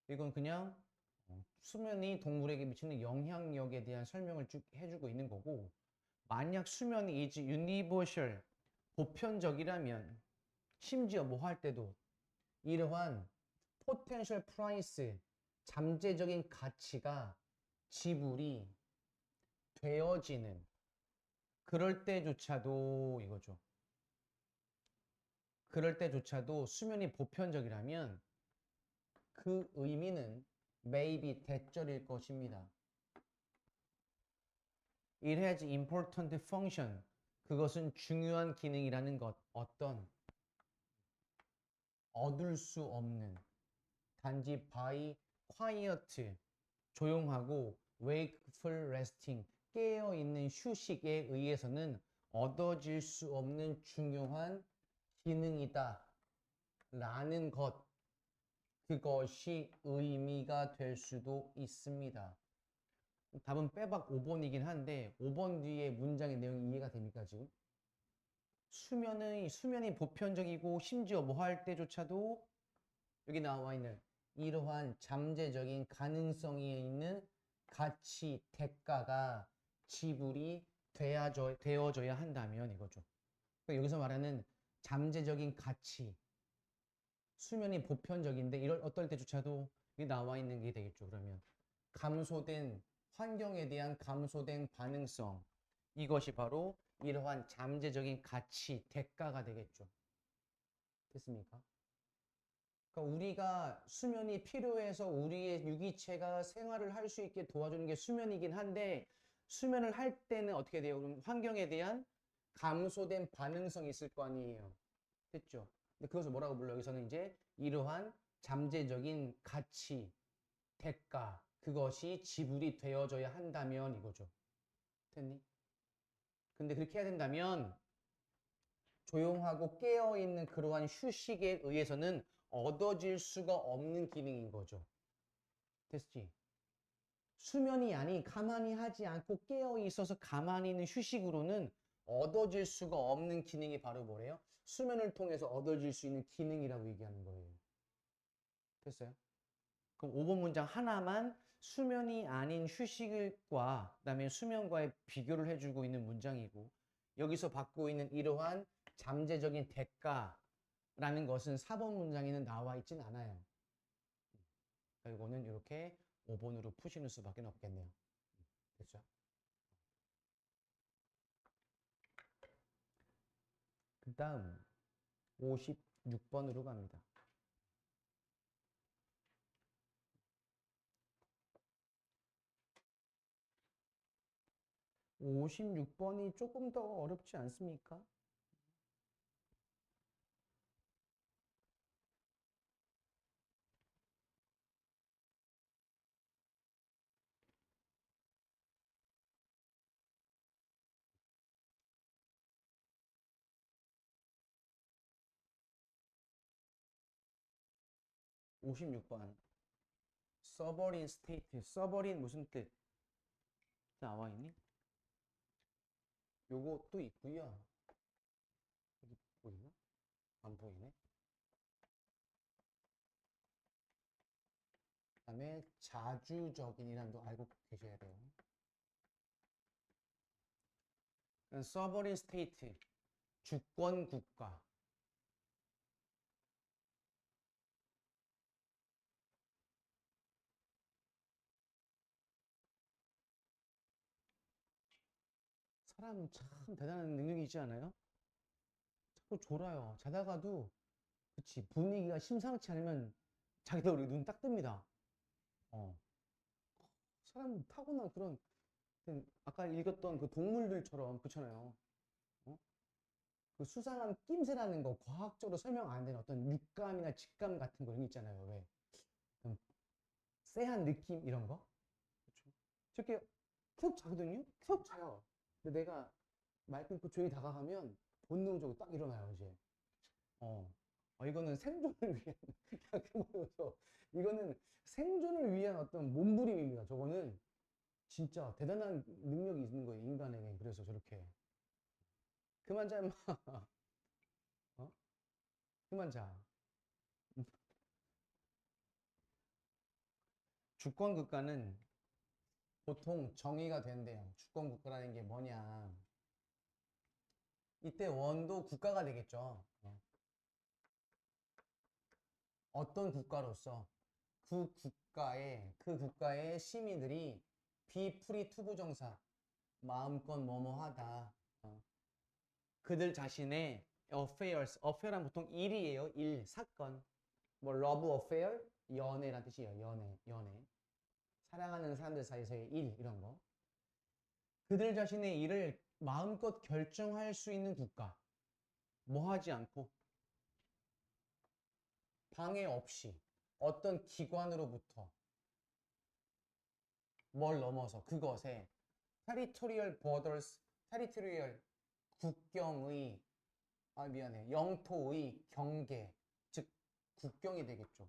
이건 그냥 수면이 동물에게 미치는 영향력에 대한 설명을 쭉 해주고 있는 거고, 만약 수면이 is universal, 보편적이라면 심지어 뭐 할 때도 이러한 potential price, 잠재적인 가치가 지불이 되어지는 그럴 때조차도 이거죠. 그럴 때조차도 수면이 보편적이라면 그 의미는 maybe 대절일 것입니다. It has important function. 그것은 중요한 기능이라는 것. 어떤 얻을 수 없는 단지 by quiet 조용하고 wakeful resting 깨어있는 휴식에 의해서는 얻어질 수 없는 중요한 기능이다 라는 것 그것이 의미가 될 수도 있습니다. 답은 빼박 5번이긴 한데 5번 뒤에 문장의 내용이 이해가 됩니까 지금? 수면이 보편적이고 심지어 뭐 할 때조차도 여기 나와 있는 이러한 잠재적인 가능성이 있는 가치, 대가가 지불이 되어져야 한다면 이거죠. 그러니까 여기서 말하는 잠재적인 가치, 수면이 보편적인데 이럴 어떨 때조차도 여기 나와 있는 게 되겠죠. 그러면 환경에 대한 감소된 반응성, 이것이 바로 이러한 잠재적인 가치, 대가가 되겠죠. 됐습니까? 그러니까 우리가 수면이 필요해서 우리의 유기체가 생활을 할 수 있게 도와주는 게 수면이긴 한데 수면을 할 때는 어떻게 돼요? 그럼 환경에 대한 감소된 반응성이 있을 거 아니에요. 됐죠? 근데 그것을 뭐라고 불러요? 여기서는 이제 이러한 잠재적인 가치, 대가, 그것이 지불이 되어져야 한다면 이거죠. 됐니? 근데 그렇게 해야 된다면 조용하고 깨어있는 그러한 휴식에 의해서는 얻어질 수가 없는 기능인 거죠. 됐지? 수면이 아닌 가만히 하지 않고 깨어 있어서 가만히 있는 휴식으로는 얻어질 수가 없는 기능이 바로 뭐래요? 수면을 통해서 얻어질 수 있는 기능이라고 얘기하는 거예요. 됐어요? 그럼 5번 문장 하나만 수면이 아닌 휴식과 그다음에 수면과의 비교를 해주고 있는 문장이고, 여기서 받고 있는 이러한 잠재적인 대가라는 것은 4번 문장에는 나와 있진 않아요. 이거는 이렇게 5번으로 푸시는 수밖에 없겠네요. 됐죠? 그 다음 56번으로 갑니다. 56번이 조금 더 어렵지 않습니까? 오십육 번 서버린 스테이트. 서버린 무슨 뜻? 나와 있니? 요거 또 있고요. 여기 보이나? 안 보이네. 그다음에 자주적인이라는 거 알고 계셔야 돼요. 서버린 스테이트, 주권 국가. 사람 참 대단한 능력이 있지 않아요? 자꾸 졸아요. 자다가도, 그치, 분위기가 심상치 않으면 자기도 모르게 눈 딱 뜹니다. 어. 사람 타고난 그런, 아까 읽었던 그 동물들처럼, 그렇잖아요. 어? 그 수상한 낌새라는 거, 과학적으로 설명 안 되는 어떤 육감이나 직감 같은 거 이런 거 있잖아요. 왜? 좀 쎄한 느낌 이런 거? 그렇죠? 저렇게 푹 자거든요? 푹 자요. 근데 내가 말 끊고 조용히 다가가면 본능적으로 딱 일어나요, 이제. 어. 이거는 생존을 위한, 이거는 생존을 위한 어떤 몸부림입니다. 저거는 진짜 대단한 능력이 있는 거예요, 인간에게. 그래서 저렇게. 그만 자, 임마. 어? 그만 자. 주권국가는 보통 정의가 된대요. 주권국가라는 게 뭐냐. 이때 원도 국가가 되겠죠. 어떤 국가로서 그 국가의 시민들이 비프리 투부정사, 마음껏 뭐뭐하다. 그들 자신의 affair란 보통 일이에요. 일, 사건. 뭐 love affair, 연애란 뜻이에요. 연애. 사랑하는 사람들 사이에서의 일, 이런 거. 그들 자신의 일을 마음껏 결정할 수 있는 국가. 뭐 하지 않고 방해 없이 어떤 기관으로부터 뭘 넘어서 그것에 territorial borders, territorial 국경의, 미안해, 영토의 경계, 즉 국경이 되겠죠.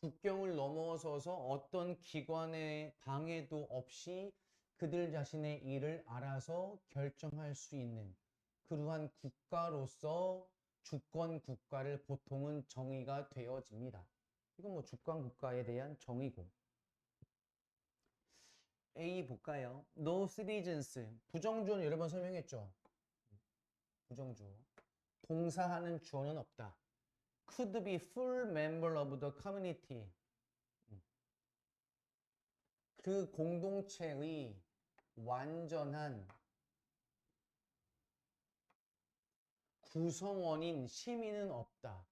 국경을 넘어서서 어떤 기관의 방해도 없이 그들 자신의 일을 알아서 결정할 수 있는 그러한 국가로서 주권 국가를 보통은 정의가 되어집니다. 이건 뭐 주권 국가에 대한 정의고. A 볼까요? No citizens. 부정주어는 여러 번 설명했죠. 부정주어. 동사하는 주어는 없다. Could be full member of the community. 그 공동체의 완전한 구성원인 시민은 없다.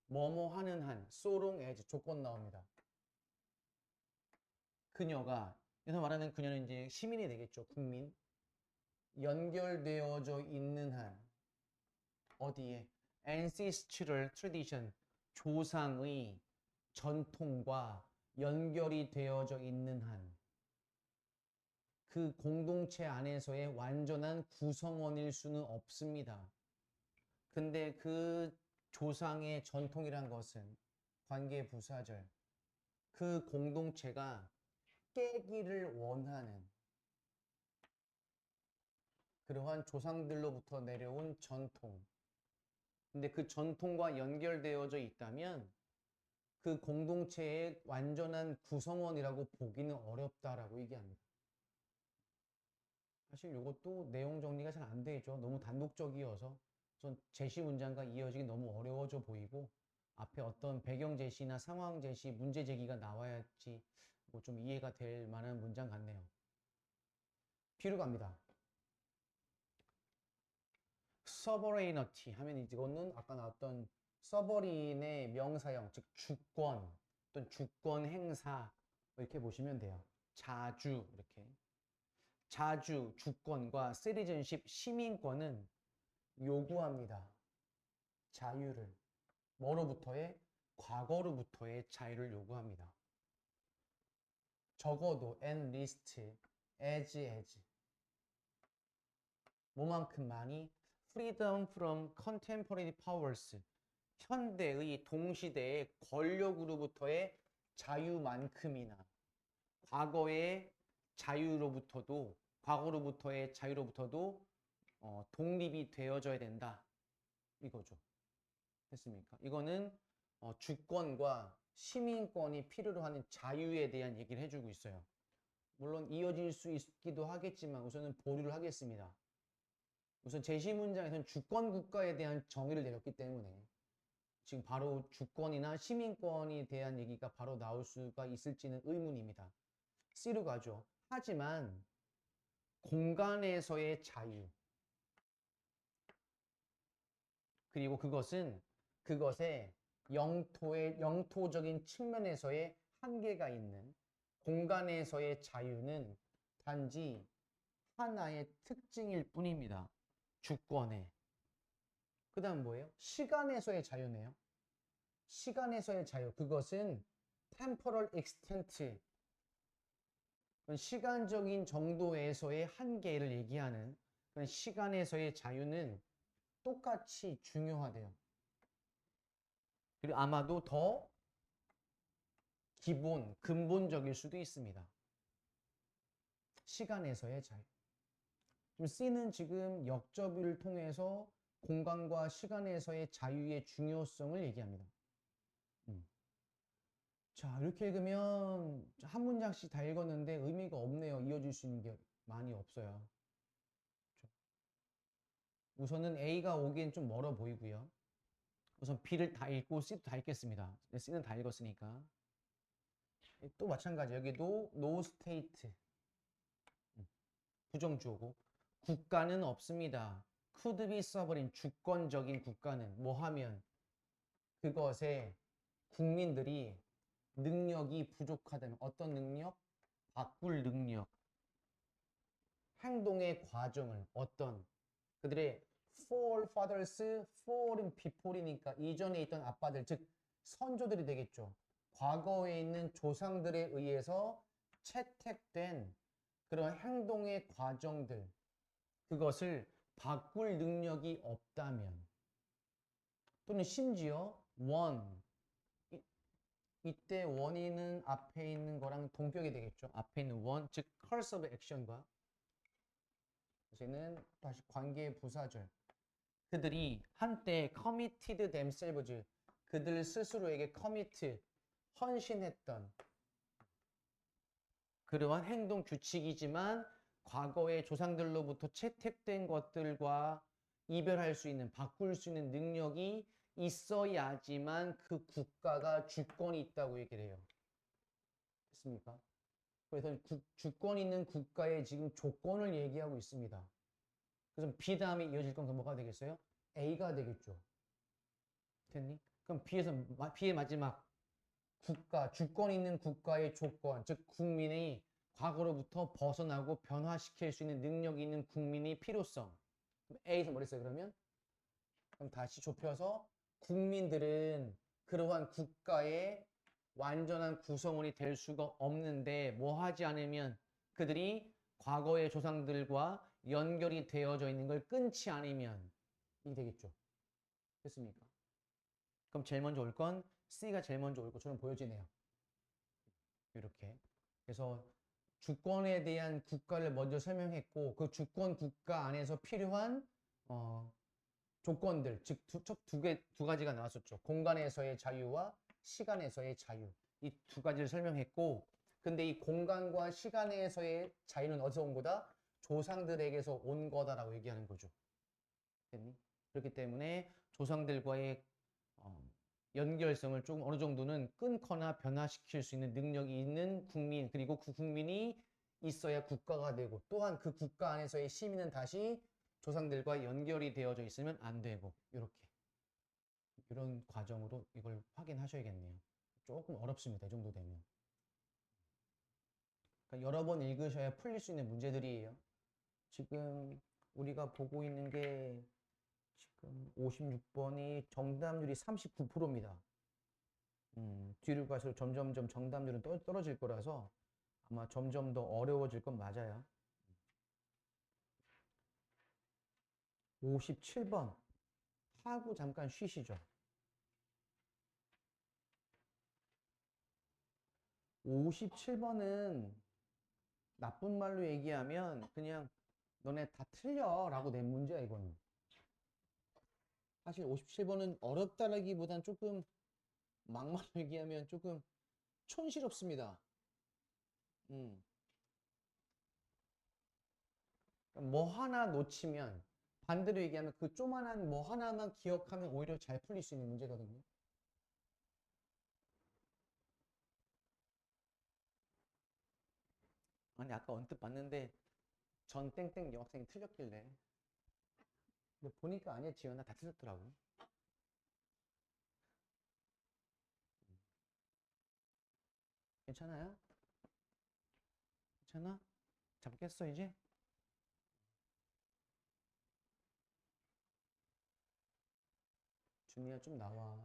뭐뭐 하는 한, so long as 조건 나옵니다. 그녀가, 여기서 말하는 그녀는 이제 시민이 되겠죠. 국민. 연결되어져 있는 한, 어디에? ancestral tradition, 조상의 전통과 연결이 되어져 있는 한, 그 공동체 안에서의 완전한 구성원일 수는 없습니다. 근데 그 조상의 전통이란 것은 관계 부사절. 그 공동체가 깨기를 원하는 그러한 조상들로부터 내려온 전통. 근데 그 전통과 연결되어져 있다면 그 공동체의 완전한 구성원이라고 보기는 어렵다라고 얘기합니다. 사실 이것도 내용 정리가 잘 안 되죠. 너무 단독적이어서 우선 제시 문장과 이어지기 너무 어려워져 보이고 앞에 어떤 배경 제시나 상황 제시, 문제 제기가 나와야지 뭐 좀 이해가 될 만한 문장 같네요. 뒤로 갑니다. 서버레이너티 하면 이거는 아까 나왔던 서버린의 명사형, 즉 주권 또는 주권 행사 이렇게 보시면 돼요. 자주 이렇게. 자주 주권과 시티즌십 시민권은 요구합니다. 자유를. 뭐로부터의? 과거로부터의 자유를 요구합니다. 적어도 at least, as. 뭐만큼 많이? freedom from contemporary powers. 현대의 동시대의 권력으로부터의 자유만큼이나 과거의 과거로부터의 자유로부터도 독립이 되어져야 된다. 이거죠. 됐습니까? 이거는 주권과 시민권이 필요로 하는 자유에 대한 얘기를 해주고 있어요. 물론 이어질 수 있기도 하겠지만 우선은 보류를 하겠습니다. 우선 제시 문장에서는 주권 국가에 대한 정의를 내렸기 때문에 지금 바로 주권이나 시민권에 대한 얘기가 바로 나올 수가 있을지는 의문입니다. C로 가죠. 하지만 공간에서의 자유 그리고 그것의 영토적인 측면에서의 한계가 있는 공간에서의 자유는 단지 하나의 특징일 뿐입니다. 주권의. 그 다음 뭐예요? 시간에서의 자유네요. 시간에서의 자유. 그것은 temporal extent. 시간적인 정도에서의 한계를 얘기하는 그런 시간에서의 자유는 똑같이 중요하대요. 그리고 아마도 더 근본적일 수도 있습니다. 시간에서의 자유. C는 지금 역접을 통해서 공간과 시간에서의 자유의 중요성을 얘기합니다. 자, 이렇게 읽으면 한 문장씩 다 읽었는데 의미가 없네요. 이어질 수 있는 게 많이 없어요. 그렇죠? 우선은 A가 오기엔 좀 멀어 보이고요. 우선 B를 다 읽고 C도 다 읽겠습니다. C는 다 읽었으니까. 또 마찬가지. 여기도 no state. 부정주어고. 국가는 없습니다. could be sovereign. 주권적인 국가는 뭐 하면 그것에 국민들이 능력이 부족하다면 어떤 능력? 바꿀 능력. 행동의 과정을 어떤 그들의 forefathers, fore는 before이니까 이전에 있던 아빠들 즉 선조들이 되겠죠. 과거에 있는 조상들에 의해서 채택된 그런 행동의 과정들 그것을 바꿀 능력이 없다면 또는 심지어 이때 원인은 앞에 있는 거랑 동격이 되겠죠. 앞에 있는 즉 curse of action과 이제는 다시 관계 부사절 그들이 한때 committed themselves 그들 스스로에게 헌신했던 그러한 행동 규칙이지만 과거의 조상들로부터 채택된 것들과 이별할 수 있는 바꿀 수 있는 능력이 있어야지만 그 국가가 주권이 있다고 얘기를 해요. 됐습니까? 그래서 주권 있는 국가의 지금 조건을 얘기하고 있습니다. 그래서 B 다음에 이어질 건 뭐가 되겠어요? A가 되겠죠. 됐니? 그럼 B의 마지막 주권 있는 국가의 조건, 즉 국민의 과거로부터 벗어나고 변화시킬 수 있는 능력이 있는 국민의 필요성. A에서 뭐 했어요, 그러면? 그럼 다시 좁혀서 국민들은 그러한 국가의 완전한 구성원이 될 수가 없는데 뭐 하지 않으면 그들이 과거의 조상들과 연결이 되어져 있는 걸 끊지 않으면 이게 되겠죠. 됐습니까? 그럼 제일 먼저 올 건 C가 제일 먼저 올 것처럼 보여지네요. 이렇게. 그래서 주권에 대한 국가를 먼저 설명했고 그 주권 국가 안에서 필요한 조건들, 즉 두 가지가 나왔었죠. 공간에서의 자유와 시간에서의 자유. 이 두 가지를 설명했고 근데 이 공간과 시간에서의 자유는 어디서 온 거다? 조상들에게서 온 거다라고 얘기하는 거죠. 됐니? 그렇기 때문에 조상들과의 연결성을 조금 어느 정도는 끊거나 변화시킬 수 있는 능력이 있는 국민, 그리고 그 국민이 있어야 국가가 되고 또한 그 국가 안에서의 시민은 다시 조상들과 연결이 되어져 있으면 안 되고 이렇게 이런 과정으로 이걸 확인하셔야겠네요. 조금 어렵습니다. 이 정도 되면. 그러니까 여러 번 읽으셔야 풀릴 수 있는 문제들이에요. 지금 우리가 보고 있는 게 지금 56번이 정답률이 39%입니다. 뒤로 갈수록 점점점 정답률은 떨어질 거라서 아마 점점 더 어려워질 건 맞아요. 57번 하고 잠깐 쉬시죠. 57번은 나쁜 말로 얘기하면 그냥 너네 다 틀려 라고 낸 문제야 이거는. 사실 57번은 어렵다라기보단 조금 막말로 얘기하면 조금 촌스럽습니다. 뭐 하나 놓치면 반대로 얘기하면 그 조만한 뭐 하나만 기억하면 오히려 잘 풀릴 수 있는 문제거든요. 아니 아까 언뜻 봤는데 전 땡땡 여학생이 틀렸길래 근데 보니까 아니야 지연아 다 틀렸더라고. 괜찮아요? 괜찮아? 잡겠어 이제? 준이야 좀 나와.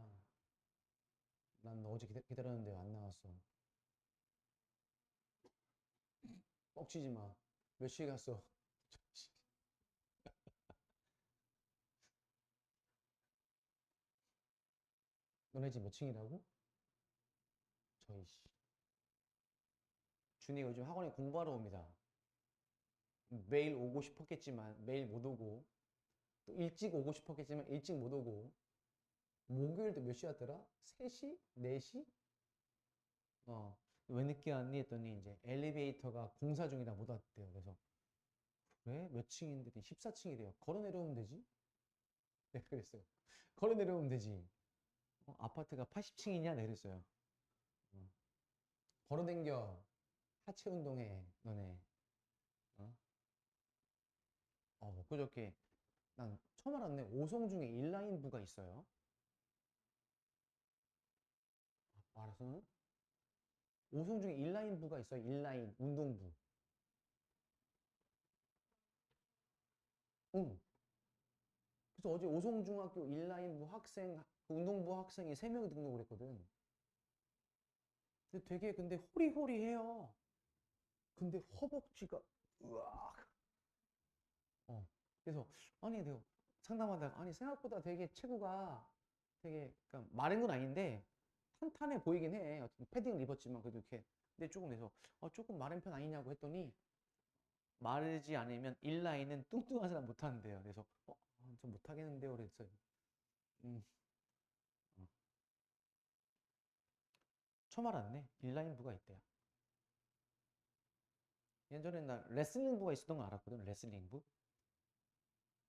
난 너 어제 기다렸는데 안 나왔어. 뻑치지 마. 몇 시에 갔어? 너네 집 몇 층이라고? 저희 씨. 준이가 요즘 학원에 공부하러 옵니다. 매일 오고 싶었겠지만 매일 못 오고 또 일찍 오고 싶었겠지만 일찍 못 오고 목요일도 몇 시였더라? 3시? 4시? 왜 늦게 왔니? 했더니 이제 엘리베이터가 공사 중이라 못 왔대요. 그래서 왜? 몇 층인데 14층이래요. 걸어 내려오면 되지? 내가 그랬어요. 걸어 내려오면 되지. 아파트가 80층이냐? 내렸어요. 어. 걸어 댕겨. 하체 운동해. 너네. 어? 그저께 난 처음 알았네. 오송 중에 인라인부가 있어요. 알았어? 오송 중에 인라인부가 있어요. 인라인 운동부. 응. 그래서 어제 오송중학교 인라인부 학생, 그 운동부 학생이 3명이 등록을 했거든. 근데 되게 근데 호리호리해요. 근데 허벅지가 으악. 그래서 아니 내가 상담하다가 아니 생각보다 되게 체구가 되게 그러니까 마른 건 아닌데 탄탄해 보이긴 해. 어쨌든 패딩을 입었지만 그래도 이렇게 근데 조금 그래서 조금 마른 편 아니냐고 했더니 마르지 않으면 인라인은 뚱뚱한 사람 못 하는데요. 그래서 저 못 하겠는데요. 그랬어요. 음, 어. 처음 알았네. 인라인부가 있대요. 예전에 나 레슬링부가 있었던 거 알았거든. 레슬링부.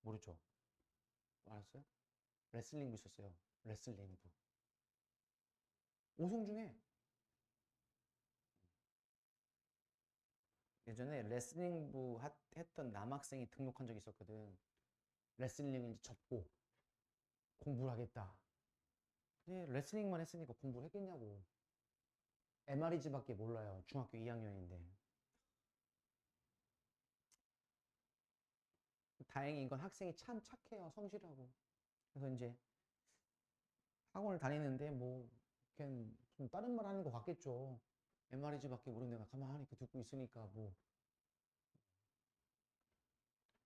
모르죠. 알았어요? 레슬링부 있었어요. 레슬링부. 오송 중에 예전에 레슬링부 했던 남학생이 등록한 적이 있었거든. 레슬링을 이제 접고 공부를 하겠다. 근데 레슬링만 했으니까 공부를 했겠냐고. MREG밖에 몰라요. 중학교 2학년인데. 다행인 건 학생이 참 착해요. 성실하고. 그래서 이제 학원을 다니는데 뭐 그냥 좀 다른 말 하는 것 같겠죠. MREG밖에 모르는 내가 가만히 듣고 있으니까 뭐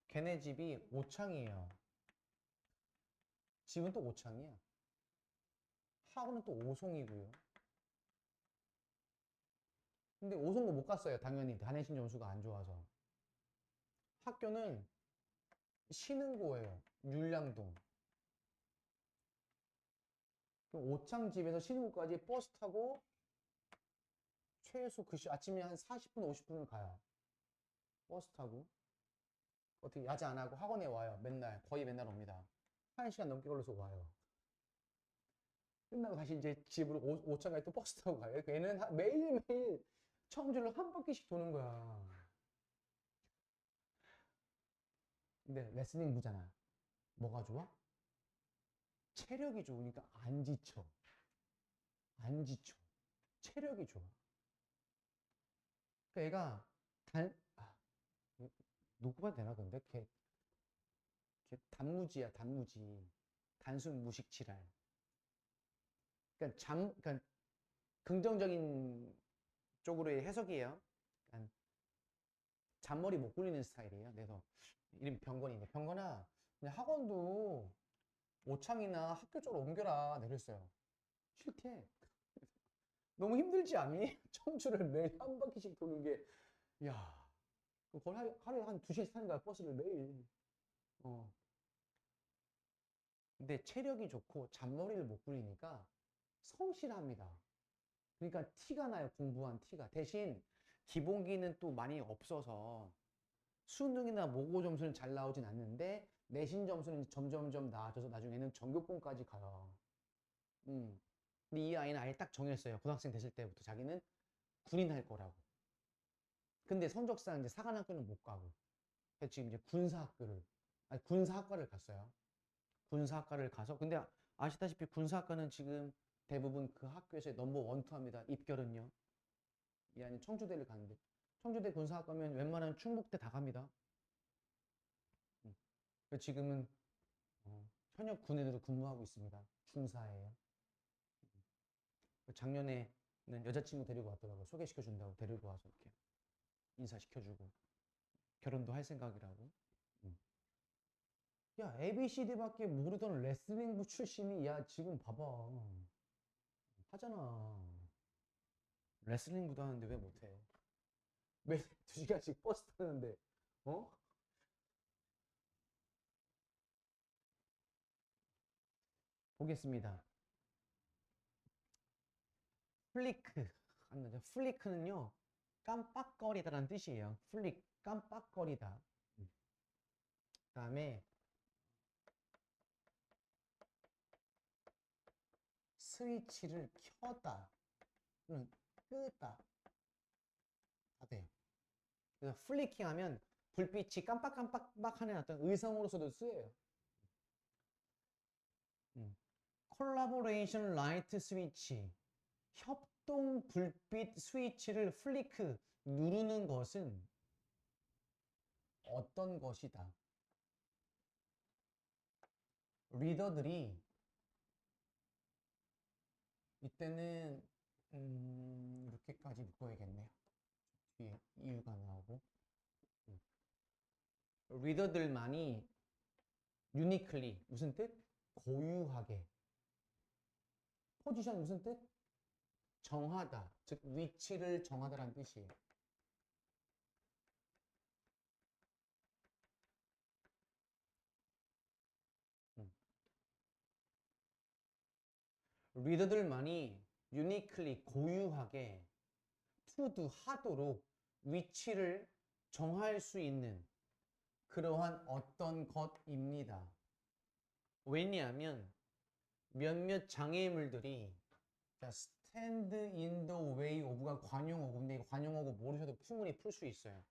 걔네 집이 오창이에요. 집은 또 오창이야. 학원은 또 오송이고요. 근데 오송도 못 갔어요. 당연히 단해신 점수가 안 좋아서. 학교는 신흥고예요. 율량동. 오창집에서 신흥고까지 버스 타고 최소 글씨 아침에 한 40분, 50분을 가요. 버스 타고. 어떻게 야자 안 하고 학원에 와요. 맨날, 거의 맨날 옵니다. 1시간 넘게 걸려서 와요. 끝나고 다시 이제 집으로 오창까지 또 버스 타고 가요. 얘는 매일매일 청주를 한 바퀴씩 도는 거야. 근데 레슬링 부잖아. 뭐가 좋아? 체력이 좋으니까 안 지쳐. 안 지쳐. 체력이 좋아. 그러니까 얘가 녹음가 되나 근데? 걔 단무지야 단무지. 단순 무식 질환. 그러니까 긍정적인 쪽으로의 해석이에요. 그러니까 잔머리 못 굴리는 스타일이에요. 그래서 이름이 병건인데 병건아 그냥 학원도 오창이나 학교 쪽으로 옮겨라 내렸어요. 싫대. 너무 힘들지 않니? 청주를 매일 한 바퀴씩 도는 게, 야, 거의 하루에 한 2시간씩 타는 거야, 버스를 매일. 어. 근데 체력이 좋고 잔머리를 못 굴리니까 성실합니다. 그러니까 티가 나요, 공부한 티가. 대신 기본기는 또 많이 없어서 수능이나 모고 점수는 잘 나오진 않는데 내신 점수는 점점점 나아져서 나중에는 전교권까지 가요. 근데 이 아이는 아예 딱 정했어요. 고등학생 됐을 때부터 자기는 군인 할 거라고. 근데 성적상 이제 사관학교는 못 가고. 그래서 지금 이제 군사학과를 갔어요. 군사학과를 가서. 근데 아시다시피 군사학과는 지금 대부분 그 학교에서 넘버 원투 합니다. 입결은요. 이 아이는 청주대를 가는데. 청주대 군사학과면 웬만하면 충북대 다 갑니다. 그래서 지금은 현역 군인으로 근무하고 있습니다. 중사예요. 작년에는 여자친구 데리고 왔더라고요. 소개시켜준다고 데리고 와서 이렇게 인사시켜주고 결혼도 할 생각이라고. 야, ABCD밖에 모르던 레슬링부 출신이 야 지금 봐봐 하잖아. 레슬링부도 하는데 왜 못해? 매일 2시간씩 버스 타는데 어? 보겠습니다. 플리크. 플리크는요 깜빡거리다라는 뜻이에요. 플릭 깜빡거리다. 그 다음에 스위치를 켜다 또는 끄다 다 돼요. 그래서 플리킹 하면 불빛이 깜빡깜빡 하는 어떤 의성으로서도 쓰여요. 콜라보레이션 라이트 스위치, 협동 불빛 스위치를 플리크 누르는 것은 어떤 것이다. 리더들이 이때는 이렇게까지 묶어야겠네요. 뒤에 이유가 나오고 리더들만이 유니클리 무슨 뜻? 고유하게. 포지션 무슨 뜻? 정하다, 즉 위치를 정하다라는 뜻이에요. 리더들만이 유니클리 고유하게 투두 하도록 위치를 정할 수 있는 그러한 어떤 것입니다. 왜냐하면 몇몇 장애물들이 stand in the way of가 관용어구인데 이거 관용어구 모르셔도 충분히 풀 수 있어요.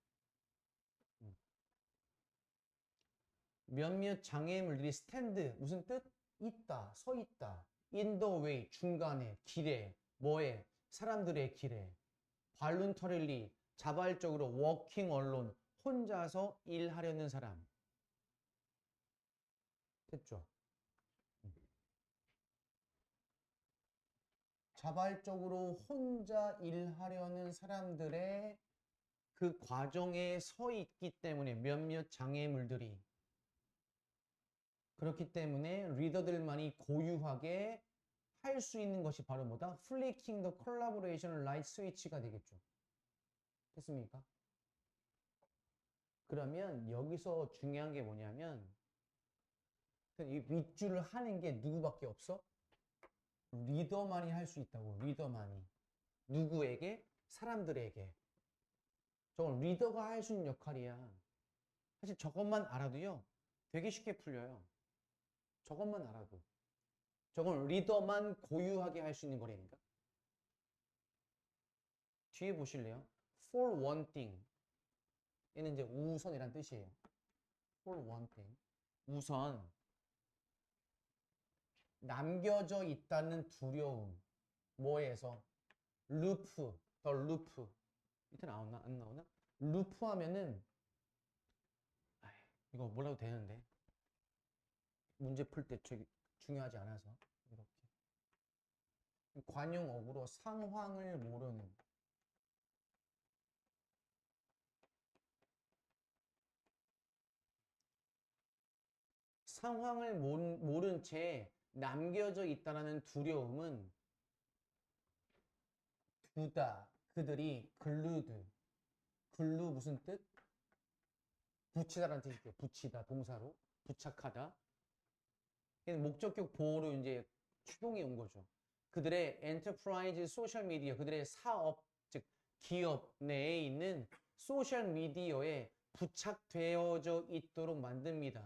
몇몇 장애물들이 stand 무슨 뜻? 있다, 서 있다. in the way 중간에, 길에, 뭐에? 사람들의 길에. voluntarily 자발적으로 working alone 혼자서 일하려는 사람. 됐죠? 자발적으로 혼자 일하려는 사람들의 그 과정에 서 있기 때문에 몇몇 장애물들이 그렇기 때문에 리더들만이 고유하게 할 수 있는 것이 바로 뭐다? Flicking the collaboration light switch가 되겠죠. 됐습니까? 그러면 여기서 중요한 게 뭐냐면 이 밑줄을 하는 게 누구밖에 없어? 리더만이 할 수 있다고. 리더만이. 누구에게? 사람들에게. 저건 리더가 할 수 있는 역할이야. 사실 저것만 알아도요 되게 쉽게 풀려요. 저것만 알아도. 저건 리더만 고유하게 할 수 있는 거라니까. 뒤에 보실래요? For one thing. 얘는 이제 우선이란 뜻이에요. For one thing. 우선. 남겨져 있다는 두려움. 뭐에서? 루프. 더 루프. 밑에 나오나? 안 나오나? 루프 하면은 이거 몰라도 되는데 문제 풀 때 중요하지 않아서 이렇게 관용어구로 상황을 모르는 상황을 모른 채 남겨져 있다라는 두려움은 두다 그들이 글루 무슨 뜻? 붙이다라는 뜻이죠. 붙이다 동사로 부착하다. 얘는 목적격 보호로 이제 추동이 온 거죠. 그들의 엔터프라이즈 소셜 미디어, 그들의 사업, 즉 기업 내에 있는 소셜 미디어에 부착되어져 있도록 만듭니다.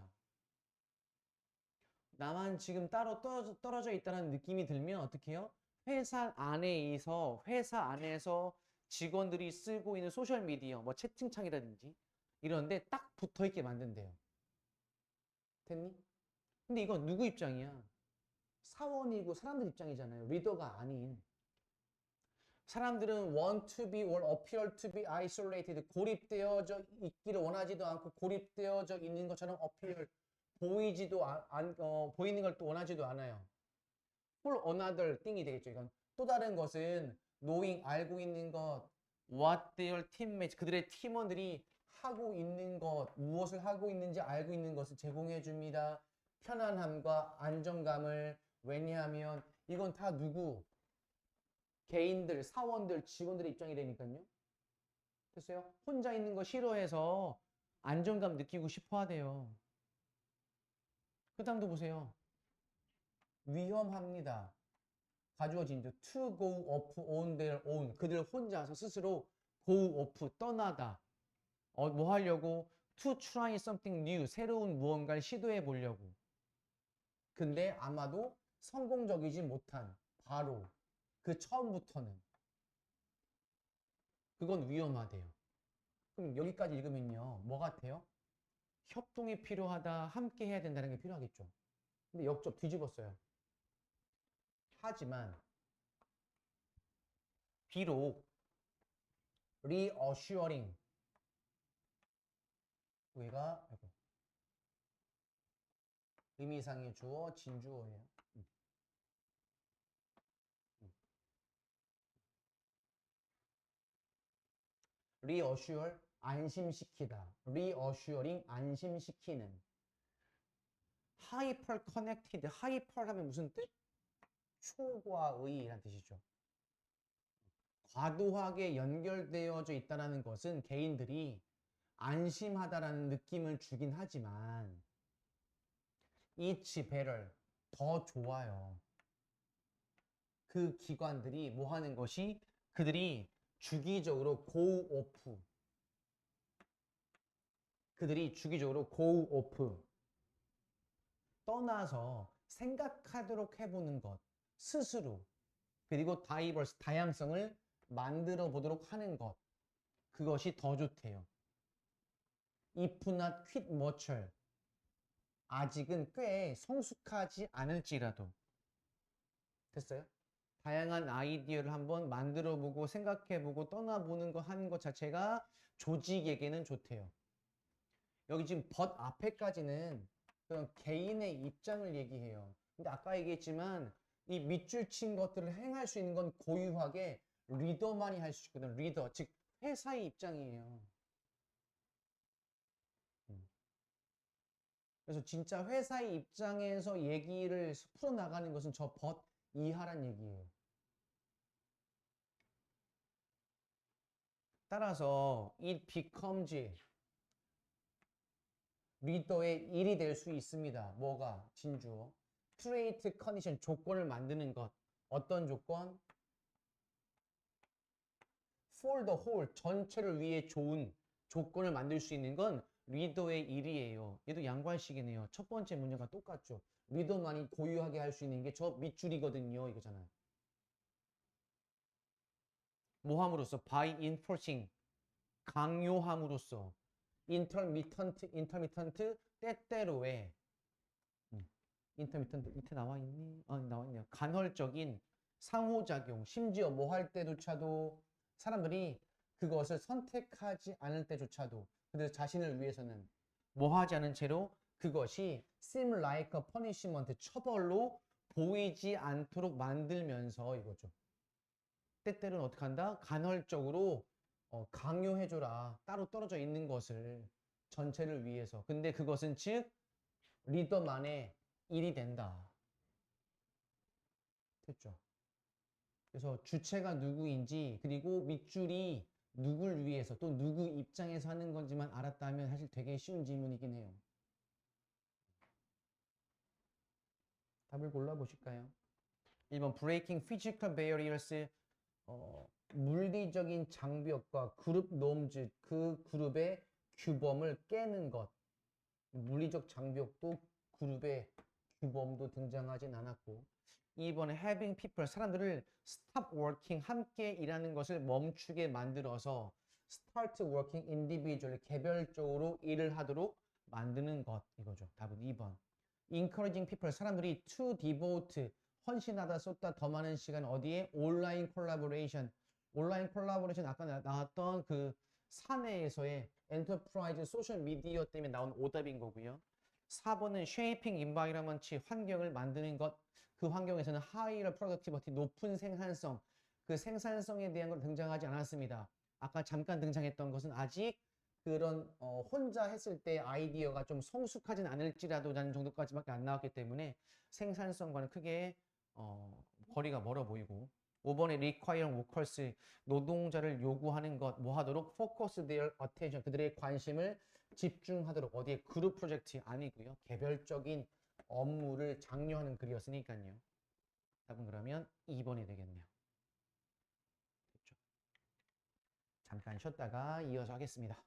나만 지금 따로 떨어져 있다는 느낌이 들면 어떻게 해요? 회사 안에서 직원들이 쓰고 있는 소셜 미디어, 뭐 채팅창이라든지 이런데 딱 붙어 있게 만든대요. 됐니? 근데 이건 누구 입장이야? 사원이고 사람들 입장이잖아요. 리더가 아닌. 사람들은 want to be or appear to be isolated. 고립되어져 있기를 원하지도 않고 고립되어져 있는 것처럼 appear. 보이는 걸 또 원하지도 않아요. for another thing이 되겠죠. 이건 또 다른 것은 knowing, 알고 있는 것, what their teammates, 그들의 팀원들이 하고 있는 것, 무엇을 하고 있는지 알고 있는 것을 제공해 줍니다. 편안함과 안정감을. 왜냐하면 이건 다 누구? 개인들, 사원들, 직원들의 입장이 되니까요. 됐어요? 혼자 있는 거 싫어해서 안정감 느끼고 싶어 하대요. 그 다음도 보세요. 위험합니다. 가주어진 to go off on their own. 그들 혼자서 스스로 go off, 떠나다. 뭐 하려고? To try something new. 새로운 무언가를 시도해 보려고. 근데 아마도 성공적이지 못한 바로 그 처음부터는 그건 위험하대요. 그럼 여기까지 읽으면요. 뭐 같아요? 협동이 필요하다. 함께 해야 된다는 게 필요하겠죠. 근데 역접 뒤집었어요. 하지만 비록 reassuring 여기가 의미상의 주어 진주어예요. reassure 안심시키다. reassuring 안심시키는. hyper connected. hyper 하면 무슨 뜻? 초과의란 뜻이죠. 과도하게 연결되어져 있다는 것은 개인들이 안심하다라는 느낌을 주긴 하지만 it's better. 더 좋아요. 그 기관들이 뭐 하는 것이 그들이 주기적으로 go off. 그들이 주기적으로 go off. 떠나서 생각하도록 해보는 것. 스스로. 그리고 다이버스, 다양성을 만들어 보도록 하는 것. 그것이 더 좋대요. If not quite mature. 아직은 꽤 성숙하지 않을지라도. 됐어요? 다양한 아이디어를 한번 만들어 보고 생각해 보고 떠나보는 거 하는 것 자체가 조직에게는 좋대요. 여기 지금 but 앞에까지는 그런 개인의 입장을 얘기해요. 근데 아까 얘기했지만 이 밑줄 친 것들을 행할 수 있는 건 고유하게 리더만이 할 수 있거든. 리더, 즉 회사의 입장이에요. 그래서 진짜 회사의 입장에서 얘기를 풀어나가는 것은 저 but 이하란 얘기예요. 따라서 it becomes 리더의 일이 될 수 있습니다. 뭐가? 진주어. create condition, 조건을 만드는 것. 어떤 조건? for the whole, 전체를 위해 좋은 조건을 만들 수 있는 건 리더의 일이에요. 얘도 양관식이네요. 첫 번째 문제가 똑같죠. 리더만이 고유하게 할 수 있는 게 저 밑줄이거든요. 이거잖아요. 뭐 함으로써? by enforcing, 강요함으로써. intermittent, 때때로의. intermittent 밑에 나와 있니? 나왔네요. 간헐적인 상호작용. 심지어 뭐 할 때조차도 사람들이 그것을 선택하지 않을 때조차도 그들 자신을 위해서는 뭐 하지 않은 채로 그것이 seem like a punishment, 처벌로 보이지 않도록 만들면서 이거죠. 때때로는 어떻게 한다? 간헐적으로 강요해줘라. 따로 떨어져 있는 것을 전체를 위해서. 근데 그것은 즉 리더만의 일이 된다. 됐죠? 그래서 주체가 누구인지 그리고 밑줄이 누굴 위해서 또 누구 입장에서 하는 건지만 알았다면 사실 되게 쉬운 질문이긴 해요. 답을 골라보실까요? 1번 Breaking Physical Barriers, 물리적인 장벽과 그룹 norms, 그 그룹의 규범을 깨는 것. 물리적 장벽도 그룹의 규범도 등장하진 않았고 2번에 having people, 사람들을 stop working, 함께 일하는 것을 멈추게 만들어서 start working individually, 개별적으로 일을 하도록 만드는 것, 이거죠. 답은 2번. encouraging people, 사람들이 to devote, 헌신하다, 쏟다, 더 많은 시간 어디에? 온라인 콜라보레이션. 온라인 콜라보레이션 아까 나왔던 그 사내에서의 엔터프라이즈 소셜 미디어 때문에 나온 오답인 거고요. 4번은 shaping environment, 환경을 만드는 것. 그 환경에서는 higher productivity, 높은 생산성. 그 생산성에 대한 건 등장하지 않았습니다. 아까 잠깐 등장했던 것은 아직 그런 혼자 했을 때 아이디어가 좀 성숙하진 않을지라도 라는 정도까지밖에 안 나왔기 때문에 생산성과는 크게 거리가 멀어 보이고 5번에 require workers, 노동자를 요구하는 것, 뭐 하도록? focus their attention, 그들의 관심을 집중하도록. 어디에? 그룹 프로젝트 아니고요. 개별적인 업무를 장려하는 글이었으니까요. 답은 그러면 2번이 되겠네요. 됐죠? 잠깐 쉬었다가 이어서 하겠습니다.